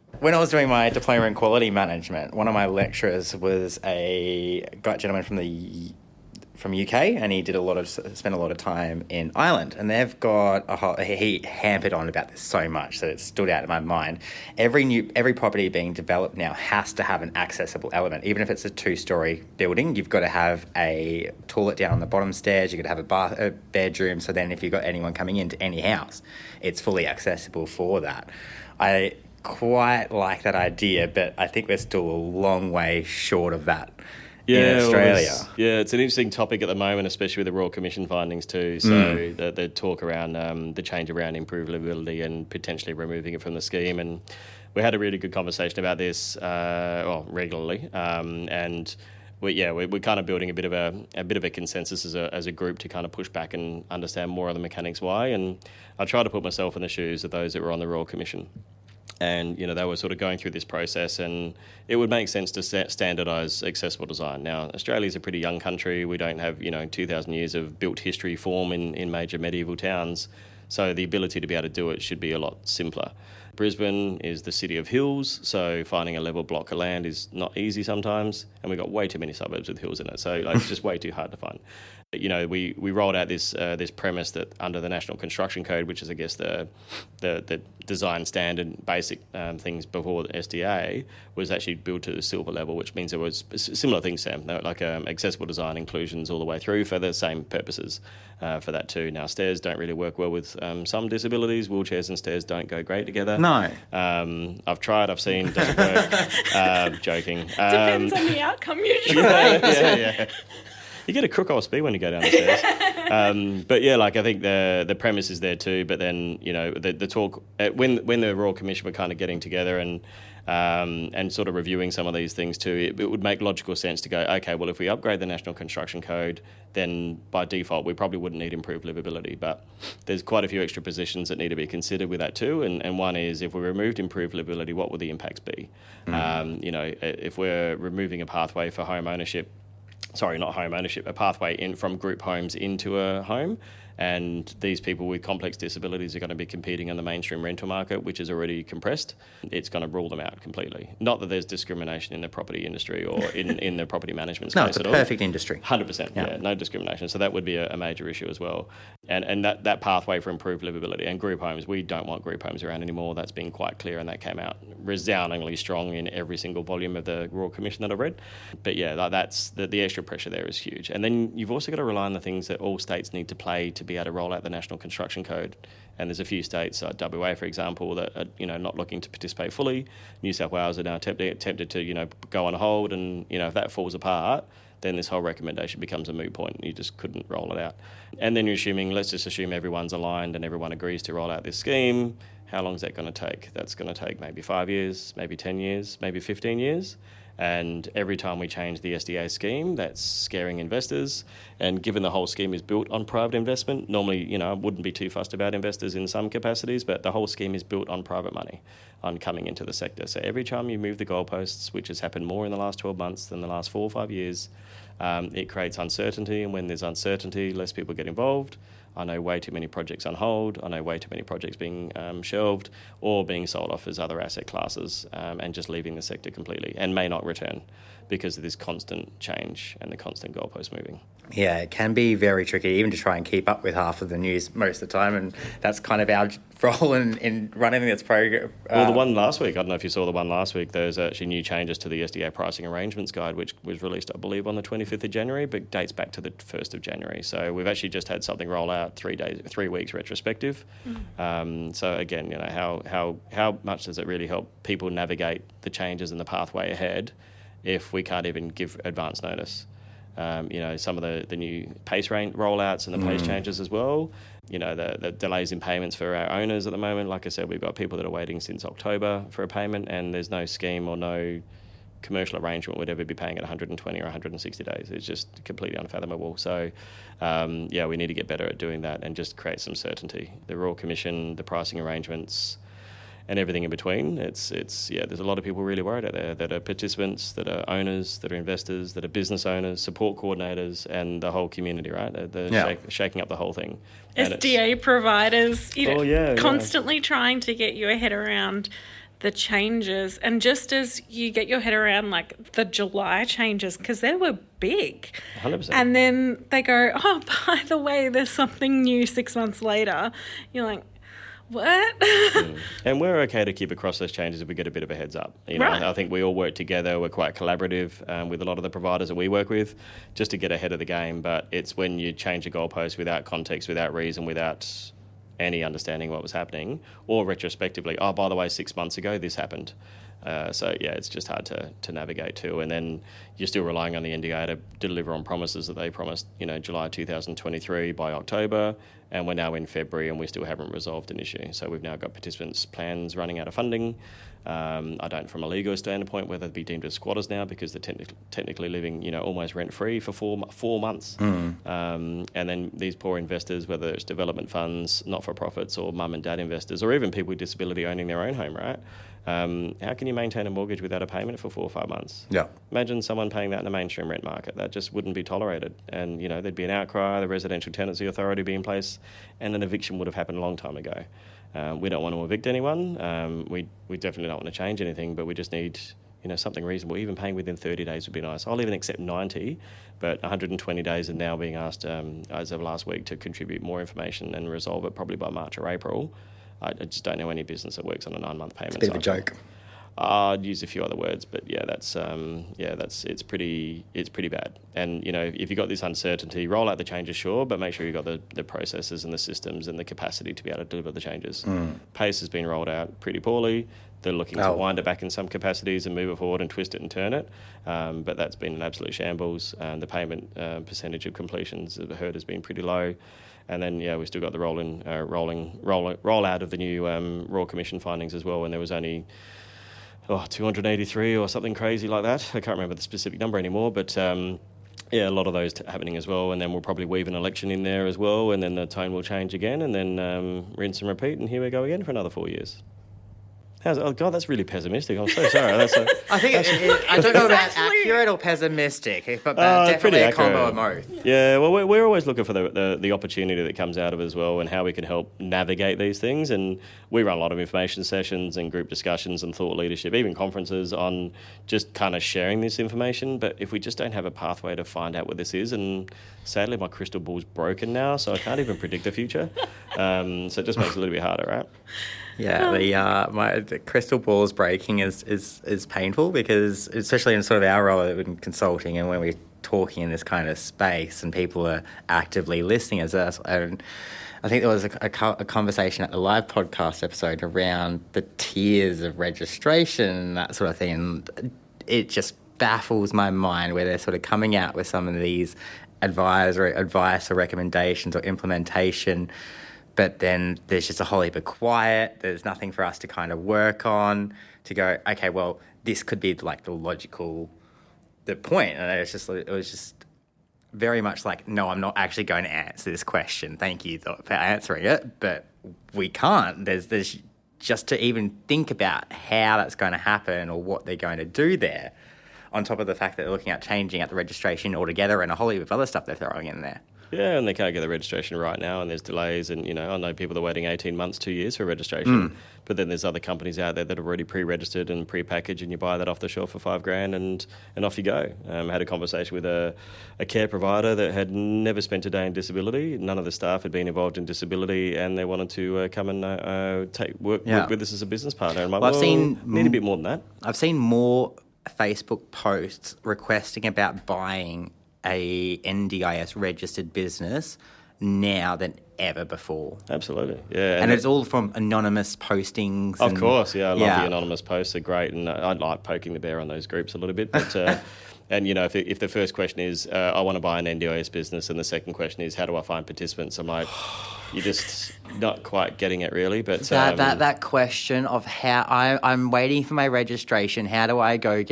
diploma in quality management, one of my lecturers was a gentleman from UK, and he spent a lot of time in Ireland, and they've got he hampered on about this so much that it stood out in my mind. Every property being developed now has to have an accessible element, even if it's a 2-story building. You've got to have a toilet down on the bottom stairs. You've got to have a bedroom, so then if you've got anyone coming into any house, it's fully accessible for that. I quite like that idea, but I think we're still a long way short of that. In Australia. It's an interesting topic at the moment, especially with the Royal Commission findings too. So the talk around the change around improved livability and potentially removing it from the scheme. And we had a really good conversation about this regularly. And we're kind of building a bit of a consensus as a group to kind of push back and understand more of the mechanics why. And I try to put myself in the shoes of those that were on the Royal Commission. And, they were sort of going through this process, and it would make sense to standardise accessible design. Now, Australia's a pretty young country. We don't have, 2,000 years of built history form in major medieval towns. So the ability to be able to do it should be a lot simpler. Brisbane is the city of hills, so finding a level block of land is not easy sometimes, and we've got way too many suburbs with hills in it, so it's just way too hard to find. We rolled out this premise that under the National Construction Code, which is I guess the design standard basic things before the SDA, was actually built to the silver level, which means there was similar things, Sam, like accessible design inclusions all the way through for the same purposes for that too. Now, stairs don't really work well with some disabilities. Wheelchairs and stairs don't go great together. No. I've tried, I've seen, doesn't work. Joking. Depends on the outcome usually. Yeah. You get a crook old speed when you go down the stairs. But yeah, like I think the premise is there too. But then the talk when the Royal Commission were kind of getting together and sort of reviewing some of these things too, it would make logical sense to go, okay, well if we upgrade the National Construction Code, then by default we probably wouldn't need improved livability. But there's quite a few extra positions that need to be considered with that too. And one is if we removed improved livability, what would the impacts be? If we're removing a pathway for home ownership. Sorry, not home ownership, a pathway in from group homes into a home. And these people with complex disabilities are going to be competing in the mainstream rental market, which is already compressed. It's going to rule them out completely. Not that there's discrimination in the property industry or in the property management space at all. No, it's a perfect industry. 100%, yeah, no discrimination. So that would be a major issue as well. And that pathway for improved livability and group homes, we don't want group homes around anymore. That's been quite clear, and that came out resoundingly strong in every single volume of the Royal Commission that I've read. But yeah, that's the extra pressure there is huge. And then you've also got to rely on the things that all states need to play to be able to roll out the National Construction Code. And there's a few states, WA for example, that are not looking to participate fully. New South Wales are now tempted to go on hold, and if that falls apart, then this whole recommendation becomes a moot point. You just couldn't roll it out. And then let's just assume everyone's aligned and everyone agrees to roll out this scheme. How long is that going to take? That's going to take maybe 5 years, maybe 10 years, maybe 15 years. And every time we change the SDA scheme, that's scaring investors. And given the whole scheme is built on private investment, normally, I wouldn't be too fussed about investors in some capacities, but the whole scheme is built on private money, on coming into the sector. So every time you move the goalposts, which has happened more in the last 12 months than the last 4 or 5 years, it creates uncertainty. And when there's uncertainty, less people get involved. I know way too many projects on hold. I know way too many projects being shelved or being sold off as other asset classes and just leaving the sector completely and may not return because of this constant change and the constant goalpost moving. Yeah, it can be very tricky even to try and keep up with half of the news most of the time, and that's kind of our role in running this program. Well, the one last week, I don't know if you saw the one last week, there's actually new changes to the SDA pricing arrangements guide, which was released, I believe, on the 25th of January, but dates back to the 1st of January. So we've actually just had something roll out 3 weeks retrospective. So again, how much does it really help people navigate the changes and the pathway ahead if we can't even give advance notice? Some of the new PACE rollouts and the PACE changes as well. The delays in payments for our owners at the moment. Like I said, we've got people that are waiting since October for a payment, and there's no scheme or no commercial arrangement would ever be paying at 120 or 160 days. It's just completely unfathomable. So, we need to get better at doing that and just create some certainty. The Royal Commission, the pricing arrangements, and everything in between. There's a lot of people really worried out there that are participants, that are owners, that are investors, that are business owners, support coordinators, and the whole community, right? They're shaking up the whole thing. SDA providers, constantly trying to get your head around the changes. And just as you get your head around like the July changes, because they were big. 100%. And then they go, oh, by the way, there's something new 6 months later. You're like, what? And we're okay to keep across those changes if we get a bit of a heads up. Right. I think we all work together. We're quite collaborative with a lot of the providers that we work with just to get ahead of the game. But it's when you change a goalpost without context, without reason, without any understanding what was happening, or retrospectively, oh, by the way, 6 months ago, this happened. It's just hard to navigate too. And then you're still relying on the NDIS to deliver on promises that they promised, July 2023 by October, and we're now in February and we still haven't resolved an issue. So we've now got participants' plans running out of funding. I don't, from a legal standpoint, whether they'd be deemed as squatters now because they're technically living, almost rent-free for four months. And then these poor investors, whether it's development funds, not-for-profits, or mum and dad investors, or even people with disability owning their own home, right? How can you maintain a mortgage without a payment for 4 or 5 months? Yeah. Imagine someone paying that in the mainstream rent market. That just wouldn't be tolerated. And, there'd be an outcry, the Residential Tenancy Authority would be in place, and an eviction would have happened a long time ago. We don't want to evict anyone. We definitely don't want to change anything, but we just need, something reasonable. Even paying within 30 days would be nice. I'll even accept 90, but 120 days are now being asked, as of last week, to contribute more information and resolve it probably by March or April. I just don't know any business that works on a 9-month payment. It's a bit of a joke. I'd use a few other words, but it's pretty bad. And if you've got this uncertainty, roll out the changes, sure, but make sure you've got the processes and the systems and the capacity to be able to deliver the changes. PACE has been rolled out pretty poorly. They're looking to wind it back in some capacities and move it forward and twist it and turn it, but that's been an absolute shambles. The payment percentage of completions, I've heard, has been pretty low. And then, we've still got the rollout of the new Royal Commission findings as well, and there was only 283 or something crazy like that. I can't remember the specific number anymore, but a lot of those happening as well. And then we'll probably weave an election in there as well, and then the tone will change again, and then rinse and repeat, and here we go again for another 4 years. Oh, God, that's really pessimistic. I'm so sorry. I think I don't know about accurate or pessimistic, but definitely a combo of both. Yeah, well, we're always looking for the opportunity that comes out of it as well, and how we can help navigate these things. And we run a lot of information sessions and group discussions and thought leadership, even conferences on just kind of sharing this information. But if we just don't have a pathway to find out what this is, and sadly my crystal ball's broken now, so I can't even predict the future. So it just makes it a little bit harder, right? Yeah, the crystal ball's breaking is painful, because especially in sort of our role in consulting and when we're talking in this kind of space and people are actively listening as us. And I think there was a conversation at the live podcast episode around the tiers of registration and that sort of thing. And it just baffles my mind where they're sort of coming out with some of these advice or recommendations or implementation but then there's just a whole heap of quiet. There's nothing for us to kind of work on to go, okay, well, this could be like the point. And it was just very much like, no, I'm not actually going to answer this question. Thank you for answering it, but we can't. There's just to even think about how that's going to happen or what they're going to do there, on top of the fact that they're looking at changing at the registration altogether and a whole heap of other stuff they're throwing in there. Yeah, and they can't get the registration right now, and there's delays. And, I know people are waiting 18 months, 2 years for registration. But then there's other companies out there that are already pre-registered and pre-packaged, and you buy that off the shelf for $5,000 and off you go. I had a conversation with a care provider that had never spent a day in disability. None of the staff had been involved in disability, and they wanted to come and work with us as a business partner. And I'm like, need a bit more than that. I've seen more Facebook posts requesting about buying a NDIS registered business now than ever before. Absolutely, yeah. And it's all from anonymous postings. Of course, yeah. I love the anonymous posts. They're great, and I like poking the bear on those groups a little bit. But and if the first question is I want to buy an NDIS business, and the second question is how do I find participants, I'm like, you're just not quite getting it really. But that question of how I'm waiting for my registration, how do I go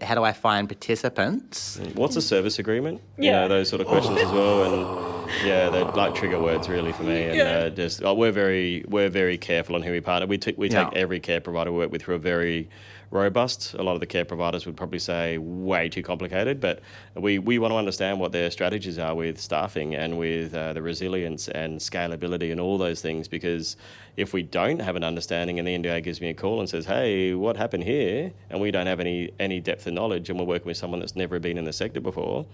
how do I find participants? What's a service agreement? Yeah. Those sort of questions as well. And yeah, they're like trigger words really for me. And we're very careful on who we partner. We take every care provider we work with through a very robust. A lot of the care providers would probably say way too complicated, but we want to understand what their strategies are with staffing and with the resilience and scalability and all those things, because if we don't have an understanding and the NDA gives me a call and says, hey, what happened here, and we don't have any depth of knowledge and we're working with someone that's never been in the sector before,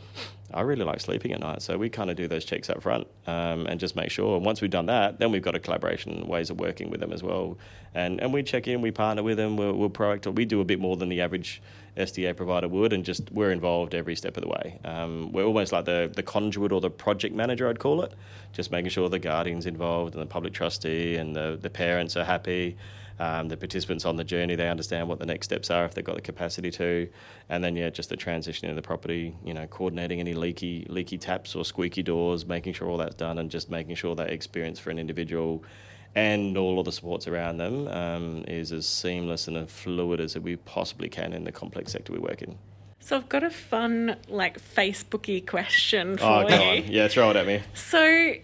I really like sleeping at night. So we kind of do those checks up front and just make sure. And once we've done that, then we've got a collaboration, ways of working with them as well. And we check in, we partner with them, we're proactive. We do a bit more than the average SDA provider would, and just we're involved every step of the way. We're almost like the conduit or the project manager, I'd call it, just making sure the guardian's involved and the public trustee and the parents are happy. The participants on the journey, they understand what the next steps are if they've got the capacity to. And then, just the transition of the property, coordinating any leaky taps or squeaky doors, making sure all that's done, and just making sure that experience for an individual and all of the supports around them is as seamless and as fluid as we possibly can in the complex sector we work in. So I've got a fun, Facebooky question for you. Oh, go on. Yeah, throw it at me. So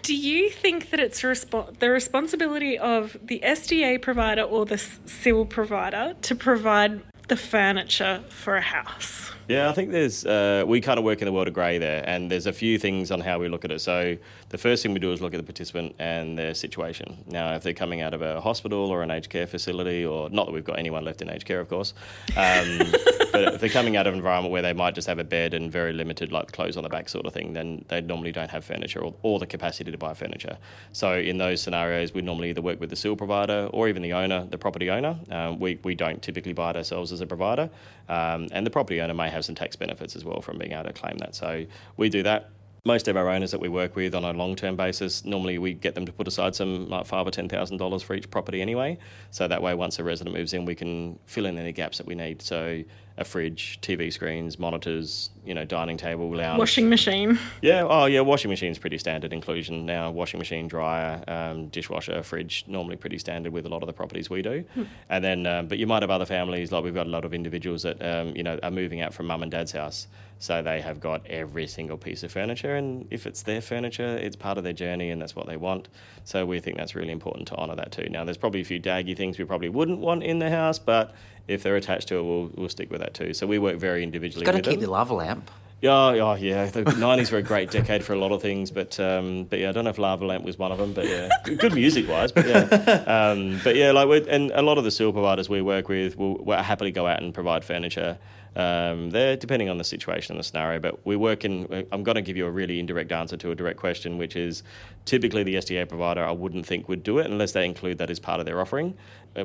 do you think that it's the responsibility of the SDA provider or the civil provider to provide the furniture for a house? Yeah, I think there's we kind of work in the world of grey there, and there's a few things on how we look at it. So the first thing we do is look at the participant and their situation. Now, if they're coming out of a hospital or an aged care facility, or not that we've got anyone left in aged care, of course, but if they're coming out of an environment where they might just have a bed and very limited, like clothes on the back sort of thing, then they normally don't have furniture or the capacity to buy furniture. So in those scenarios, we normally either work with the civil provider or even the owner, the property owner. We don't typically buy it ourselves as a provider, and the property owner may have some tax benefits as well from being able to claim that. So we do that. Most of our owners that we work with on a long-term basis, normally we get them to put aside some like $5,000 or $10,000 for each property anyway. So that way, once a resident moves in, we can fill in any gaps that we need. So a fridge, TV screens, monitors, dining table, lounge. Washing machine. Yeah, washing machine's pretty standard inclusion now. Washing machine, dryer, dishwasher, fridge, normally pretty standard with a lot of the properties we do. And then, but you might have other families, like we've got a lot of individuals that, are moving out from mum and dad's house. So they have got every single piece of furniture, and if it's their furniture, it's part of their journey and that's what they want. So we think that's really important to honour that too. Now, there's probably a few daggy things we probably wouldn't want in the house, but if they're attached to it, we'll stick with that too. So we work very individually with them. You've got to keep the lava lamp. Yeah. The 90s were a great decade for a lot of things, but I don't know if Lava Lamp was one of them, but yeah, good music-wise, but yeah. And a lot of the civil providers we work with will happily go out and provide furniture. There, depending on the situation and the scenario, but we work in. I'm going to give you a really indirect answer to a direct question, which is typically the SDA provider I wouldn't think would do it unless they include that as part of their offering.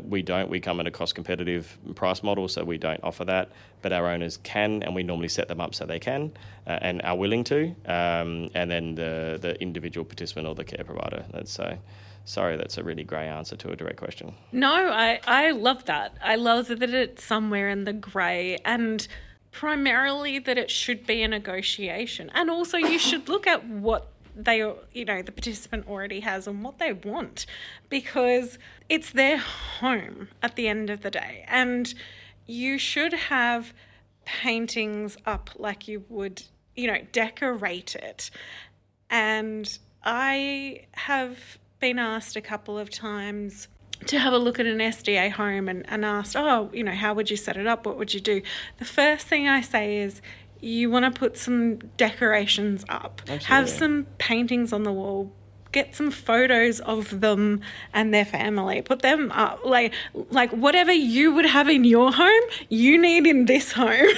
We don't. We come at a cost-competitive price model, so we don't offer that. But our owners can, and we normally set them up so they can and are willing to. And then the individual participant or the care provider. Sorry, that's a really grey answer to a direct question. No, I love that. I love that it's somewhere in the grey, and primarily that it should be a negotiation. And also you should look at what the participant already has and what they want, because it's their home at the end of the day. And you should have paintings up like you would, decorate it. And I have been asked a couple of times to have a look at an SDA home and asked, how would you set it up? What would you do? The first thing I say is, you want to put some decorations up. Absolutely. Have some paintings on the wall. Get some photos of them and their family. Put them up. Like whatever you would have in your home, you need in this home.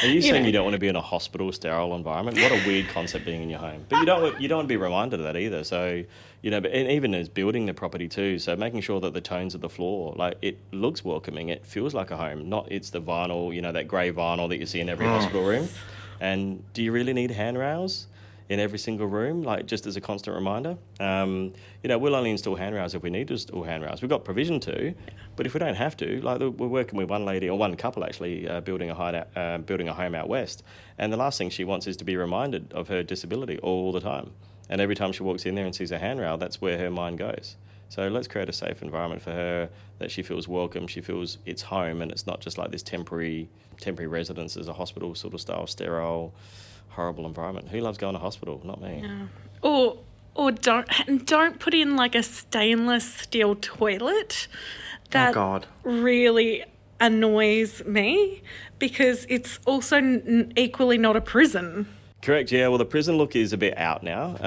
Are you saying you don't want to be in a hospital sterile environment? What a weird concept, being in your home. But you don't want to be reminded of that either. So, and even as building the property too, so making sure that the tones of the floor, like, it looks welcoming. It feels like a home, not it's the vinyl, that grey vinyl that you see in every hospital room. And do you really need handrails in every single room, like, just as a constant reminder? We'll only install handrails if we need to install handrails. We've got provision to, but if we don't have to, like, we're working with one lady, or one couple actually, building a home out west, and the last thing she wants is to be reminded of her disability all the time. And every time she walks in there and sees a handrail, that's where her mind goes. So let's create a safe environment for her, that she feels welcome, she feels it's home, and it's not just like this temporary residence as a hospital sort of style, sterile, horrible environment. Who loves going to hospital? Not me. No. Or don't put in like a stainless steel toilet. That really annoys me, because it's also equally not a prison. Correct, yeah. Well, the prison look is a bit out now.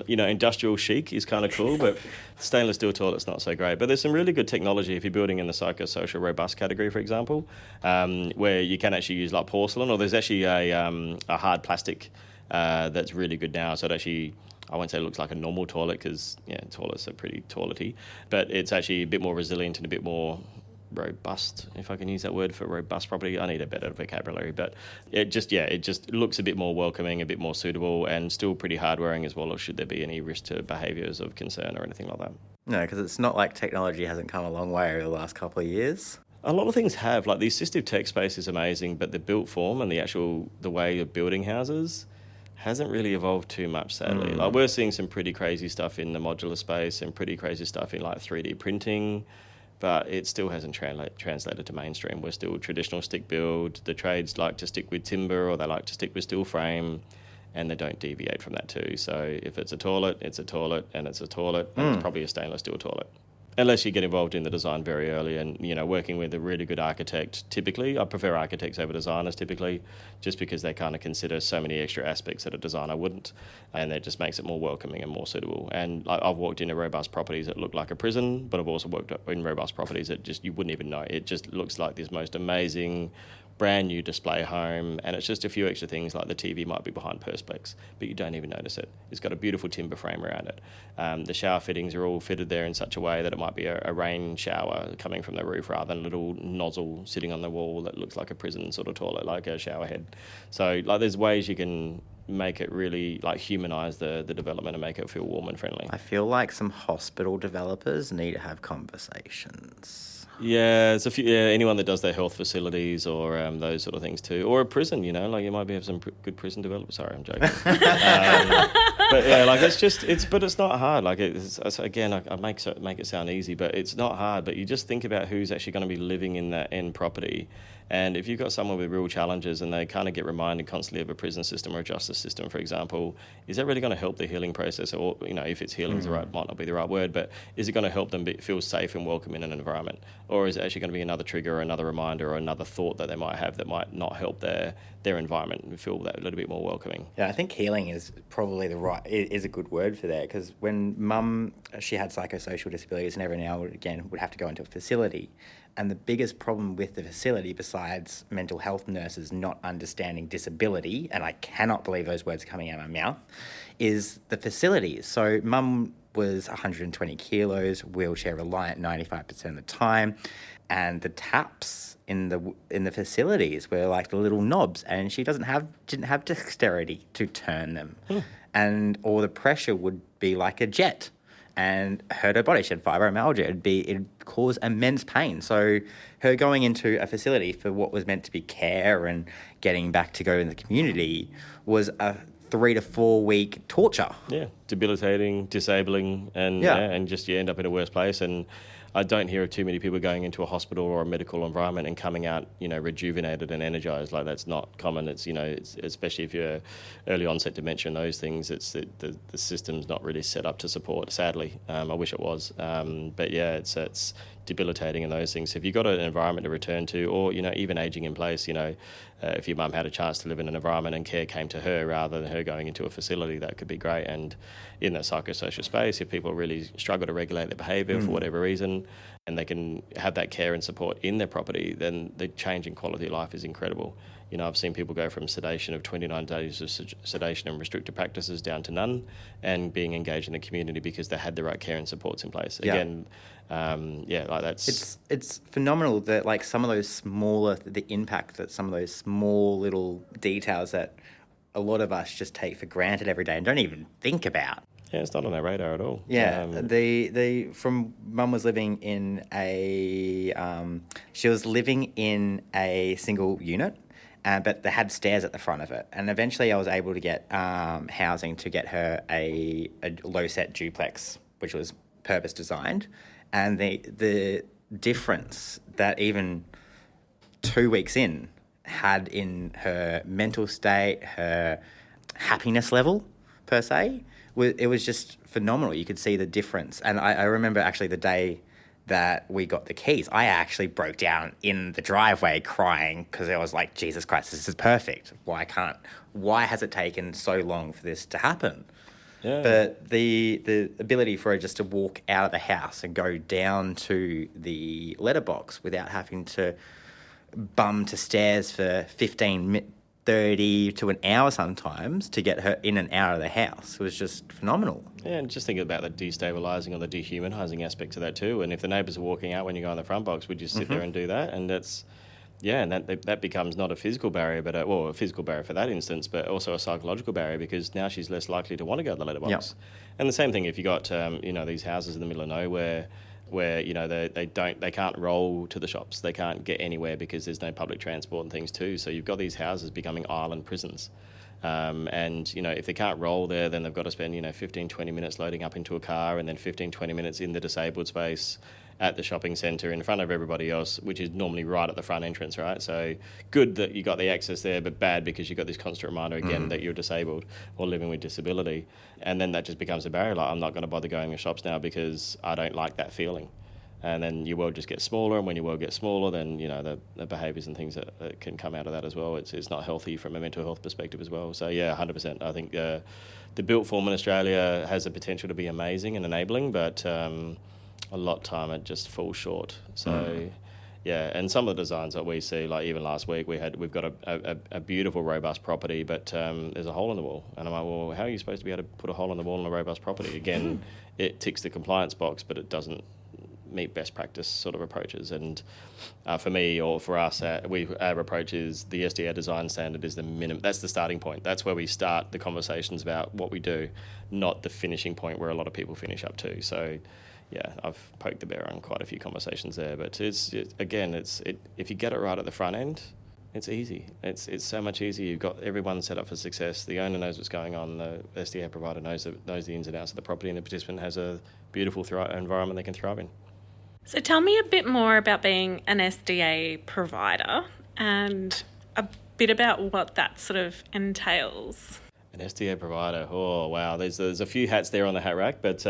Industrial chic is kind of cool, but stainless steel toilet's not so great. But there's some really good technology if you're building in the psychosocial robust category, for example, where you can actually use like porcelain, or there's actually a hard plastic that's really good now. So it actually, I won't say it looks like a normal toilet, because, toilets are pretty toilety, but it's actually a bit more resilient and a bit more robust, if I can use that word for robust property. I need a better vocabulary, but it just looks a bit more welcoming, a bit more suitable, and still pretty hard wearing as well, or should there be any risk to behaviours of concern or anything like that. No, because it's not like technology hasn't come a long way over the last couple of years. A lot of things have, like the assistive tech space is amazing, but the built form and the way of building houses hasn't really evolved too much, sadly. Like, we're seeing some pretty crazy stuff in the modular space and pretty crazy stuff in like 3D printing, but it still hasn't translated to mainstream. We're still traditional stick build. The trades like to stick with timber, or they like to stick with steel frame, and they don't deviate from that too. So if it's a toilet, it's a toilet, and it's a toilet, and it's probably a stainless steel toilet. Unless you get involved in the design very early and, working with a really good architect. Typically, I prefer architects over designers typically, just because they kind of consider so many extra aspects that a designer wouldn't, and that just makes it more welcoming and more suitable. And I've walked into robust properties that look like a prison, but I've also worked in robust properties that just you wouldn't even know. It just looks like this most amazing brand new display home, and it's just a few extra things, like the TV might be behind Perspex, but you don't even notice it. It's got a beautiful timber frame around it. The shower fittings are all fitted there in such a way that it might be a rain shower coming from the roof, rather than a little nozzle sitting on the wall that looks like a prison sort of toilet, like a shower head. So there's ways you can make it really humanise the development and make it feel warm and friendly. I feel like some hospital developers need to have conversations. Yeah, it's a few. Yeah, anyone that does their health facilities or those sort of things too, or a prison. You might have some good prison developers. Sorry, I'm joking. But yeah, it's not hard. I make it sound easy, but it's not hard. But you just think about who's actually going to be living in that end property. And if you've got someone with real challenges and they kind of get reminded constantly of a prison system or a justice system, for example, is that really going to help the healing process? Or, if it's healing might not be the right word, but is it going to help them feel safe and welcome in an environment? Or is it actually going to be another trigger or another reminder or another thought that they might have that might not help their environment and feel that a little bit more welcoming? Yeah, I think healing is probably is a good word for that, because when Mum, she had psychosocial disabilities and every now and again would have to go into a facility. And the biggest problem with the facility, besides mental health nurses not understanding disability, and I cannot believe those words are coming out of my mouth, is the facilities. So Mum was 120 kilos, wheelchair reliant 95% of the time, and the taps in the facilities were like the little knobs, and she didn't have dexterity to turn them, and all the pressure would be like a jet. And hurt her body. She had fibromyalgia. It'd cause immense pain. So her going into a facility for what was meant to be care and getting back to go in the community was a 3 to 4 week torture. Yeah, debilitating, disabling, and you end up in a worse place. And I don't hear of too many people going into a hospital or a medical environment and coming out, rejuvenated and energized. Like, that's not common. It's, it's especially if you're early onset dementia and those things, it's the system's not really set up to support, sadly. I wish it was. But yeah, it's debilitating in those things. So if you've got an environment to return to, or, even aging in place, if your mum had a chance to live in an environment and care came to her rather than her going into a facility, that could be great. And in that psychosocial space, if people really struggle to regulate their behaviour for whatever reason, and they can have that care and support in their property, then the change in quality of life is incredible. I've seen people go from sedation of 29 days of sedation and restricted practices down to none, and being engaged in the community because they had the right care and supports in place. Yeah. Again, that's... It's phenomenal that, like, some of those the impact that some of those small little details that a lot of us just take for granted every day and don't even think about. Yeah, it's not on our radar at all. Yeah, from Mum was living in she was living in a single unit, but they had stairs at the front of it. And eventually I was able to get housing to get her a low-set duplex, which was purpose designed. And the difference that even 2 weeks in had in her mental state, her happiness level, per se, it was just phenomenal. You could see the difference. And I remember actually the day that we got the keys, I actually broke down in the driveway crying because I was like, Jesus Christ, this is perfect. Why has it taken so long for this to happen? Yeah. But the ability for her just to walk out of the house and go down to the letterbox without having to bum to stairs for 30 to an hour sometimes to get her in and out of the house was just phenomenal. Yeah, and just think about the destabilising or the dehumanising aspect of that too. And if the neighbours are walking out when you go in the front box, would you sit there and do that? And that's... Yeah, and that becomes not a physical barrier, but a physical barrier for that instance, but also a psychological barrier because now she's less likely to want to go to the letterbox. Yep. And the same thing if you got these houses in the middle of nowhere where they can't roll to the shops, they can't get anywhere because there's no public transport and things too. So you've got these houses becoming island prisons. And if they can't roll there, then they've got to spend 15, 20 minutes loading up into a car and then 15, 20 minutes in the disabled space at the shopping centre in front of everybody else, which is normally right at the front entrance, right? So good that you got the access there, but bad because you got this constant reminder again that you're disabled or living with disability. And then that just becomes a barrier. Like, I'm not going to bother going to shops now because I don't like that feeling. And then your world just gets smaller, and when your world gets smaller, then the behaviours and things that can come out of that as well. It's not healthy from a mental health perspective as well. So yeah, 100%. I think the built form in Australia has the potential to be amazing and enabling, but a lot of time it just falls short. So yeah, and some of the designs that we see, like even last week we've got a beautiful robust property, but there's a hole in the wall, and I'm like, well, how are you supposed to be able to put a hole in the wall in a robust property? Again, it ticks the compliance box, but it doesn't meet best practice sort of approaches. And for me or for us, our approach is the SDA design standard is the minimum. That's the starting point. That's where we start the conversations about what we do, not the finishing point where a lot of people finish up to. So yeah, I've poked the bear on quite a few conversations there, but if you get it right at the front end, it's easy. It's so much easier. You've got everyone set up for success. The owner knows what's going on. The SDA provider knows the ins and outs of the property, and the participant has a beautiful environment they can thrive in. So tell me a bit more about being an SDA provider and a bit about what that sort of entails. An SDA provider, oh wow, there's a few hats there on the hat rack, but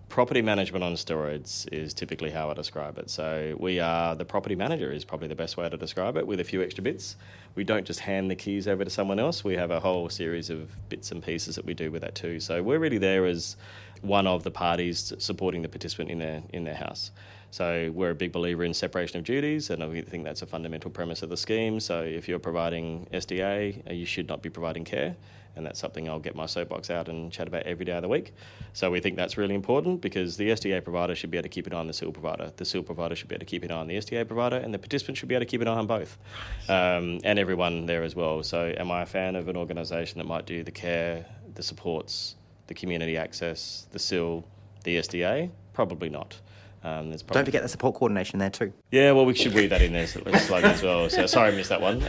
property management on steroids is typically how I describe it. So we are the property manager is probably the best way to describe it, with a few extra bits. We don't just hand the keys over to someone else. We have a whole series of bits and pieces that we do with that too. So we're really there as one of the parties supporting the participant in their house. So we're a big believer in separation of duties, and I think that's a fundamental premise of the scheme. So if you're providing SDA, you should not be providing care, and that's something I'll get my soapbox out and chat about every day of the week. So we think that's really important because the SDA provider should be able to keep an eye on the SIL provider. The SIL provider should be able to keep an eye on the SDA provider, and the participant should be able to keep an eye on both, and everyone there as well. So am I a fan of an organisation that might do the care, the supports, the community access, the SIL, the SDA? Probably not. Don't forget the support coordination there too. Yeah, well, we should weave that in there slightly as well. So sorry I missed that one.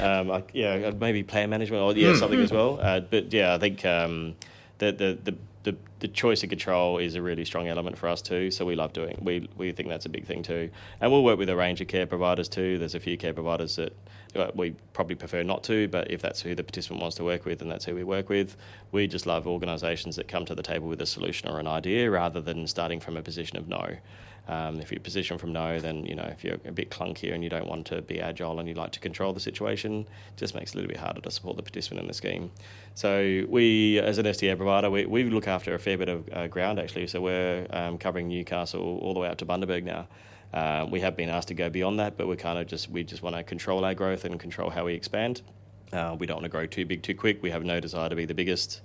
Maybe plan management or something as well. But yeah, I think the choice of control is a really strong element for us too. So we love doing. We think that's a big thing too. And we'll work with a range of care providers too. There's a few care providers that we probably prefer not to, but if that's who the participant wants to work with, then that's who we work with. We just love organisations that come to the table with a solution or an idea rather than starting from a position of no. If you're positioned from no, then, if you're a bit clunkier and you don't want to be agile and you like to control the situation, it just makes it a little bit harder to support the participant in the scheme. So we, as an SDA provider, we look after a fair bit of ground, actually. So we're covering Newcastle all the way up to Bundaberg now. We have been asked to go beyond that, but we just want to control our growth and control how we expand. We don't want to grow too big too quick. We have no desire to be the biggest.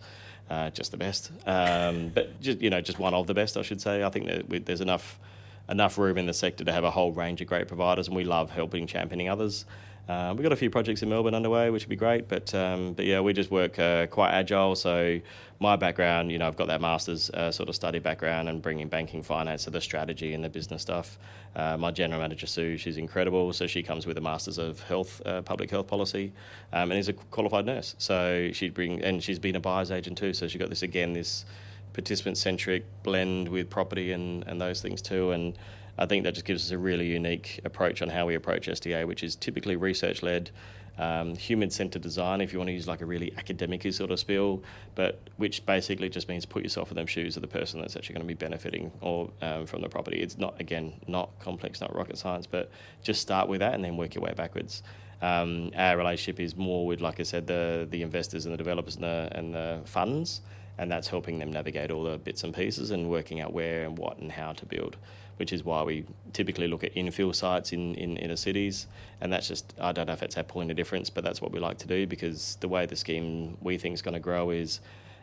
Just the best, but just one of the best, I should say. I think that there's enough room in the sector to have a whole range of great providers, and we love helping championing others. We've got a few projects in Melbourne underway, which would be great, but yeah, we just work quite agile. So my background, I've got that master's sort of study background and bringing banking, finance, so the strategy and the business stuff. My general manager, Sue, she's incredible. So she comes with a master's of health, public health policy, and is a qualified nurse. So and she's been a buyer's agent too. So she got this participant-centric blend with property and those things too. And I think that just gives us a really unique approach on how we approach SDA, which is typically research-led, human-centred design, if you want to use like a really academic sort of spiel, but which basically just means put yourself in the shoes of the person that's actually going to be benefiting from the property. It's not complex, not rocket science, but just start with that and then work your way backwards. Our relationship is more with, like I said, the investors and the developers and the funds, and that's helping them navigate all the bits and pieces and working out where and what and how to build, which is why we typically look at infill sites in inner cities. And that's just, I don't know if it's our point of difference, but that's what we like to do, because the way the scheme we think is going to grow is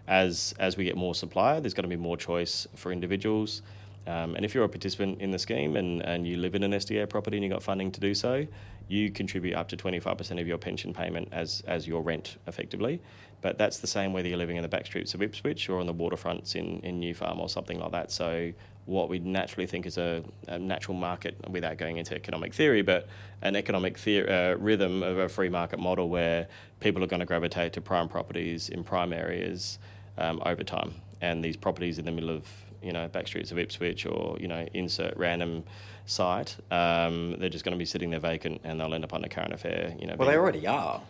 as we get more supply, there's going to be more choice for individuals. And if you're a participant in the scheme and you live in an SDA property and you've got funding to do so, you contribute up to 25% of your pension payment as your rent, effectively. But that's the same whether you're living in the back streets of Ipswich or on the waterfronts in New Farm or something like that. So what we naturally think is a natural market, without going into economic theory, but an economic rhythm of a free market model where people are going to gravitate to prime properties in prime areas over time. And these properties in the middle of back streets of Ipswich or insert random site, they're just going to be sitting there vacant, and they'll end up under current affair. Well, they already are.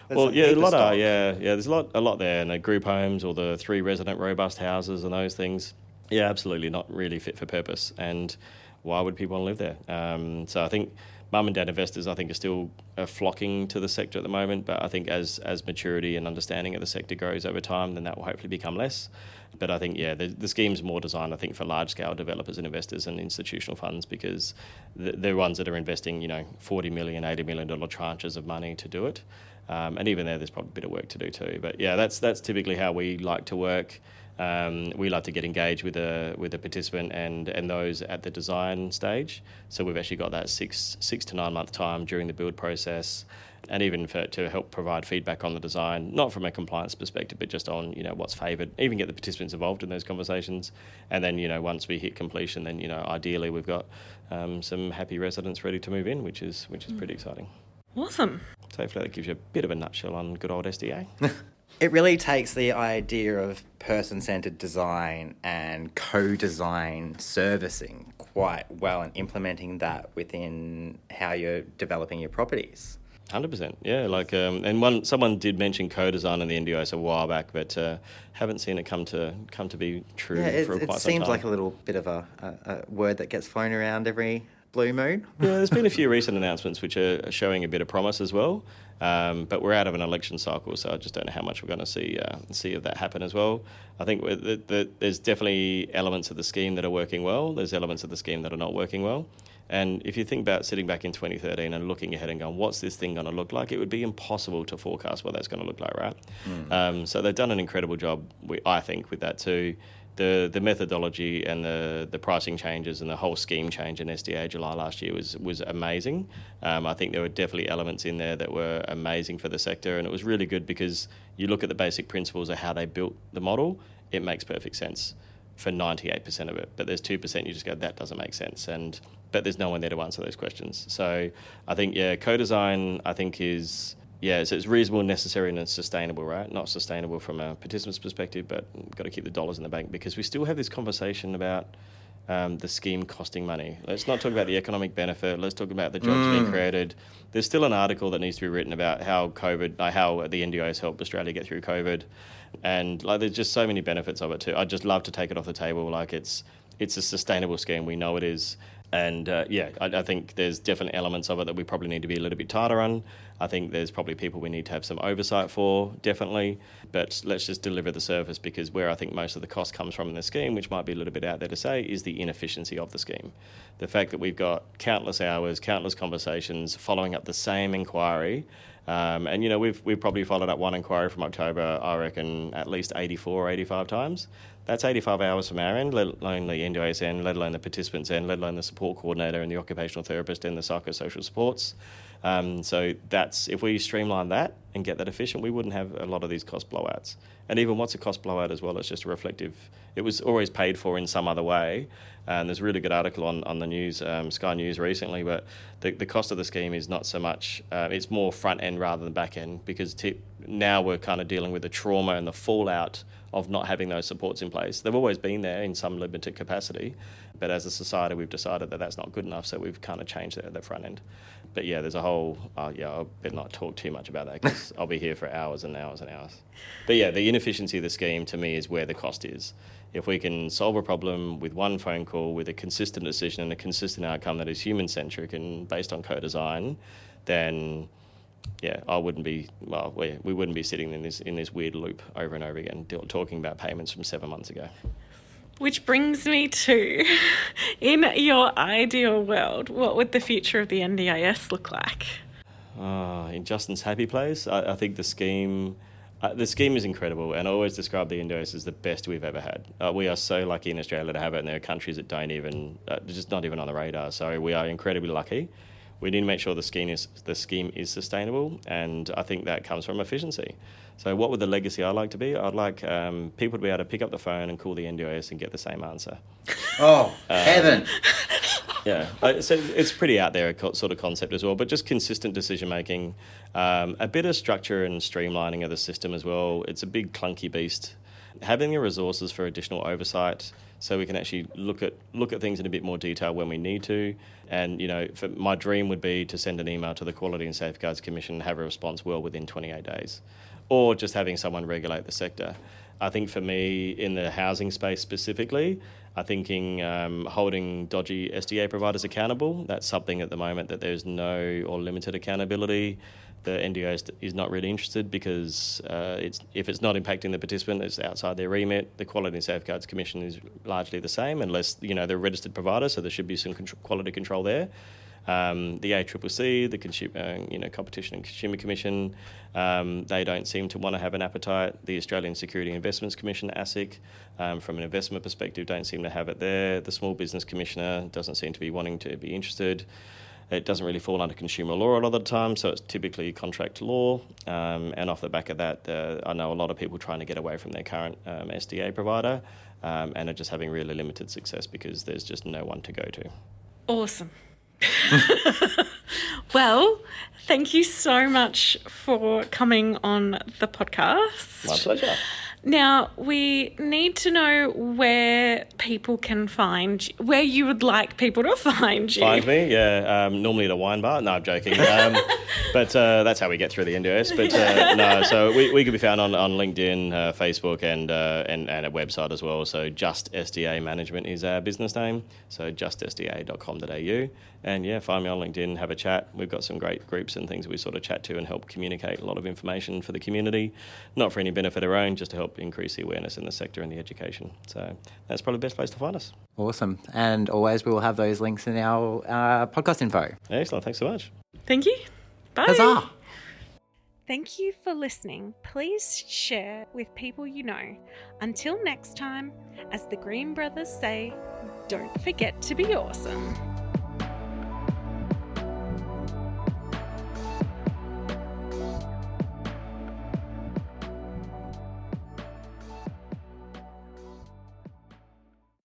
There's a lot are. Yeah. There's a lot there, and the group homes or the 3 resident robust houses and those things. Yeah, absolutely not really fit for purpose. And why would people want to live there? So I think mum and dad investors, are still flocking to the sector at the moment. But I think as maturity and understanding of the sector grows over time, then that will hopefully become less. But I think, the scheme's more designed, I think, for large-scale developers and investors and institutional funds, because they're ones that are investing, $40 million, $80 million tranches of money to do it. And even there's probably a bit of work to do too. But yeah, that's typically how we like to work. We like to get engaged with a participant and those at the design stage. So we've actually got that 6 to 9 month time during the build process, and even to help provide feedback on the design, not from a compliance perspective, but just on what's favoured. Even get the participants involved in those conversations, and then once we hit completion, then ideally we've got some happy residents ready to move in, which is pretty exciting. Awesome. So hopefully that gives you a bit of a nutshell on good old SDA. It really takes the idea of person-centred design and co-design servicing quite well, and implementing that within how you're developing your properties. 100%, yeah. And someone did mention co-design in the NDIS a while back, but haven't seen it come to be true for quite some time. It seems like a little bit of a word that gets flown around every blue moon. Yeah, there's been a few recent announcements which are showing a bit of promise as well. But we're out of an election cycle, so I just don't know how much we're going to see of that happen as well. I think there's definitely elements of the scheme that are working well. There's elements of the scheme that are not working well. And if you think about sitting back in 2013 and looking ahead and going, what's this thing going to look like? It would be impossible to forecast what that's going to look like, right? So they've done an incredible job, I think, with that too. The methodology and the pricing changes and the whole scheme change in SDA July last year was amazing. I think there were definitely elements in there that were amazing for the sector, and it was really good because you look at the basic principles of how they built the model, it makes perfect sense. for 98% of it, but there's 2% you just go, that doesn't make sense, but there's no one there to answer those questions. So I think, co-design, I think is, so it's reasonable, necessary, and it's sustainable, right? Not sustainable from a participant's perspective, but got to keep the dollars in the bank, because we still have this conversation about the scheme costing money. Let's not talk about the economic benefit. Let's talk about the jobs being created. There's still an article that needs to be written about how how the NDIS helped Australia get through COVID, and there's just so many benefits of it too. I'd just love to take it off the table. It's a sustainable scheme. We know it is. And I think there's definite elements of it that we probably need to be a little bit tighter on. I think there's probably people we need to have some oversight for, definitely. But let's just deliver the service, because where I think most of the cost comes from in the scheme, which might be a little bit out there to say, is the inefficiency of the scheme. The fact that we've got countless hours, countless conversations, following up the same inquiry. And we've probably followed up one inquiry from October, I reckon, at least 84 or 85 times. That's 85 hours from our end, let alone the NDIS end, let alone the participants end, let alone the support coordinator and the occupational therapist and the psychosocial supports. So that's, if we streamline that and get that efficient, we wouldn't have a lot of these cost blowouts. And even what's a cost blowout as well, it's just a reflective, it was always paid for in some other way. And there's a really good article on the news, Sky News recently, but the cost of the scheme is not so much, it's more front end rather than back end, because now we're kind of dealing with the trauma and the fallout of not having those supports in place. They've always been there in some limited capacity, but as a society we've decided that that's not good enough, so we've kind of changed the front end. But there's a whole, I better not talk too much about that, because I'll be here for hours and hours and hours. But the inefficiency of the scheme to me is where the cost is. If we can solve a problem with one phone call, with a consistent decision and a consistent outcome that is human-centric and based on co-design, then we wouldn't be sitting in this weird loop over and over again, talking about payments from 7 months ago. Which brings me to, in your ideal world, what would the future of the NDIS look like? In Justin's happy place, I think the scheme is incredible, and I always describe the NDIS as the best we've ever had. We are so lucky in Australia to have it, and there are countries that don't even, just not even on the radar. So we are incredibly lucky. We need to make sure the scheme is sustainable, and I think that comes from efficiency. So what would the legacy I'd like to be? I'd like people to be able to pick up the phone and call the NDIS and get the same answer. Oh, heaven. So it's pretty out there sort of concept as well, but just consistent decision making, a bit of structure and streamlining of the system as well. It's a big clunky beast. Having the resources for additional oversight, so we can actually look at things in a bit more detail when we need to. And my dream would be to send an email to the Quality and Safeguards Commission and have a response well within 28 days, or just having someone regulate the sector. I think for me, in the housing space specifically, I'm thinking holding dodgy SDA providers accountable. That's something at the moment that there's no or limited accountability. The NDIS is not really interested, because if it's not impacting the participant, it's outside their remit. The Quality and Safeguards Commission is largely the same, unless they're a registered provider, so there should be some quality control there. The ACCC, the Competition and Consumer Commission, they don't seem to want to have an appetite. The Australian Security Investments Commission, ASIC, from an investment perspective, don't seem to have it there. The Small Business Commissioner doesn't seem to be wanting to be interested. It doesn't really fall under consumer law a lot of the time, so it's typically contract law. And off the back of that, I know a lot of people trying to get away from their current SDA provider, and are just having really limited success because there's just no one to go to. Awesome. Well, thank you so much for coming on the podcast. My pleasure. Now, we need to know where people can find you, where you would like people to find you. Find me? Yeah, normally at a wine bar. No, I'm joking. But that's how we get through the NDIS. But no, so we can be found on LinkedIn, Facebook, and a website as well. So Just SDA Management is our business name. So justsda.com.au. And find me on LinkedIn, have a chat. We've got some great groups and things we sort of chat to and help communicate a lot of information for the community, not for any benefit of our own, just to help increase the awareness in the sector and the education. So that's probably the best place to find us. Awesome. And always we will have those links in our podcast info. Excellent. Thanks so much. Thank you. Bye. Huzzah! Thank you for listening. Please share with people you know. Until next time, as the Green Brothers say, don't forget to be awesome.